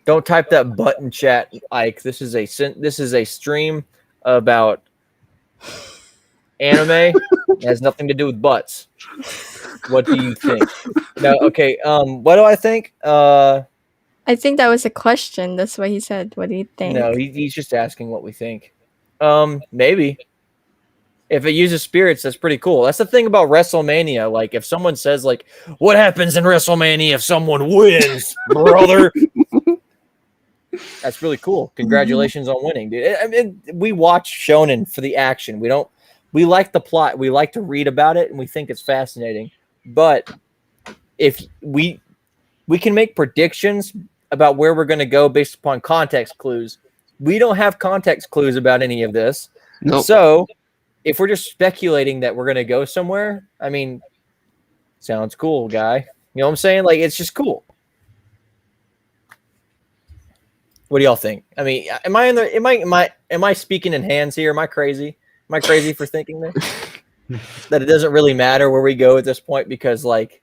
Don't type that button chat, Ike. This is a stream about anime. It has nothing to do with butts. What do you think? No, okay. What do I think? I think that was a question. That's why he said, "What do you think?" No, he's just asking what we think. Maybe if it uses spirits, that's pretty cool. That's the thing about WrestleMania. Like, if someone says, like, "What happens in WrestleMania if someone wins, brother?" That's really cool. Congratulations on winning, dude. I mean, we watch shonen for the action. We like the plot. We like to read about it, and we think it's fascinating. But if we can make predictions about where we're going to go based upon context clues. We don't have context clues about any of this. Nope. So if we're just speculating that we're going to go somewhere, I mean, sounds cool, guy. You know what I'm saying? Like, it's just cool. What do y'all think? I mean, am I speaking in hands here? Am I crazy? Am I crazy for thinking that it doesn't really matter where we go at this point because, like,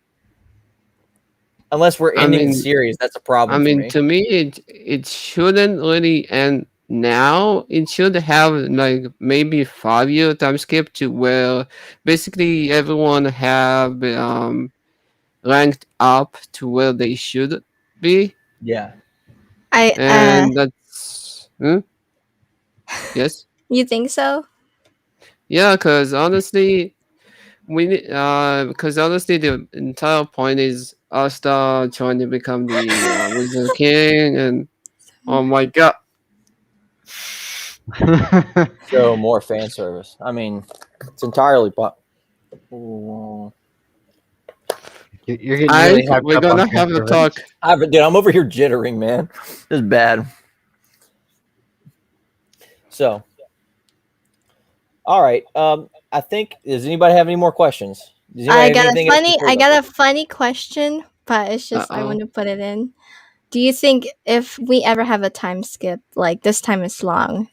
unless we're ending the series, that's a problem. To me, it shouldn't really end now. It should have like maybe 5-year time skip to where basically everyone have ranked up to where they should be. Yeah. That's yes. You think so? Yeah, because honestly, the entire point is Asta trying to become the Wizard King, and oh my god. So more fan service. I mean, it's entirely You're getting really hyped we're up gonna on have a fan talk. service. Dude, I'm over here jittering, man. This is bad. So, all right. I think. Does anybody have any more questions? I got a funny question, but it's just I want to put it in. Do you think if we ever have a time skip, like this time is long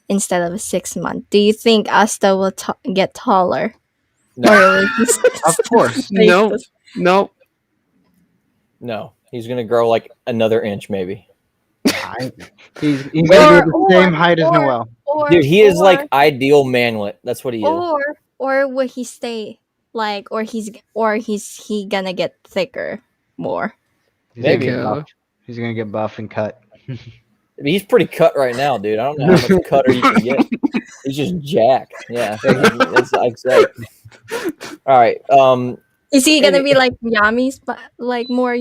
instead of a 6 month, do you think Asta will get taller? No. Of course. No. No. He's gonna grow like another inch, maybe. He's gonna be the same height as Noelle. Dude, he is like ideal manlet. That's what he is. Or will he stay like, or he's he gonna get thicker more? Maybe. He's gonna get buff and cut. I mean, he's pretty cut right now, dude. I don't know how much cutter you can get. He's just jacked. Yeah, that's I'd say. All right. Is he gonna be like Yami's, but like more?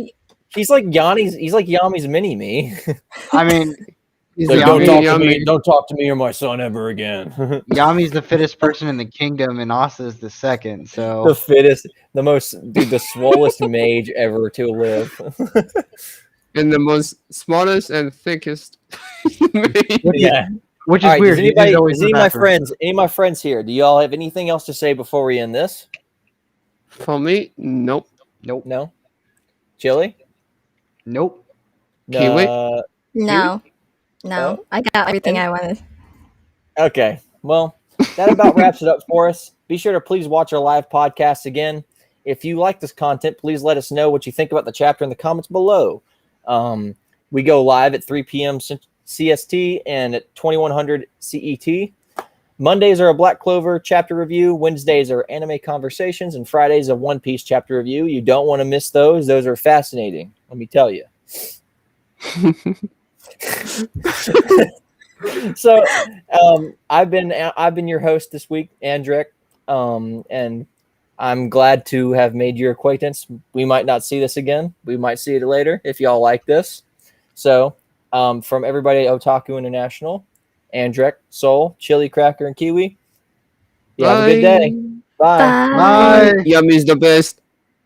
He's like Yanni's. He's like Yami's mini me. I mean, like, don't talk to me or my son ever again. Yami's the fittest person in the kingdom, and Asa's the second. So the fittest, the swollest mage ever to live. And the most smartest and thickest. Yeah. Which is weird. Any of my friends here, do y'all have anything else to say before we end this? For me, nope. No. Chili? Nope. Kiwi? No. No. I got everything I wanted. Okay. Well, that about wraps it up for us. Be sure to please watch our live podcast again. If you like this content, please let us know what you think about the chapter in the comments below. We go live at 3 p.m. CST and at 2100 CET. Mondays are a Black Clover chapter review. Wednesdays are anime conversations, and Fridays a One Piece chapter review. You don't want to miss those. Those are fascinating. Let me tell you. So, I've been your host this week, Andrech, and I'm glad to have made your acquaintance. We might not see this again. We might see it later if y'all like this. So, from everybody at Otaku International, Andrech, Soul, Chillycracker, and Kiwi. You have a good day. Bye. Yami's the best.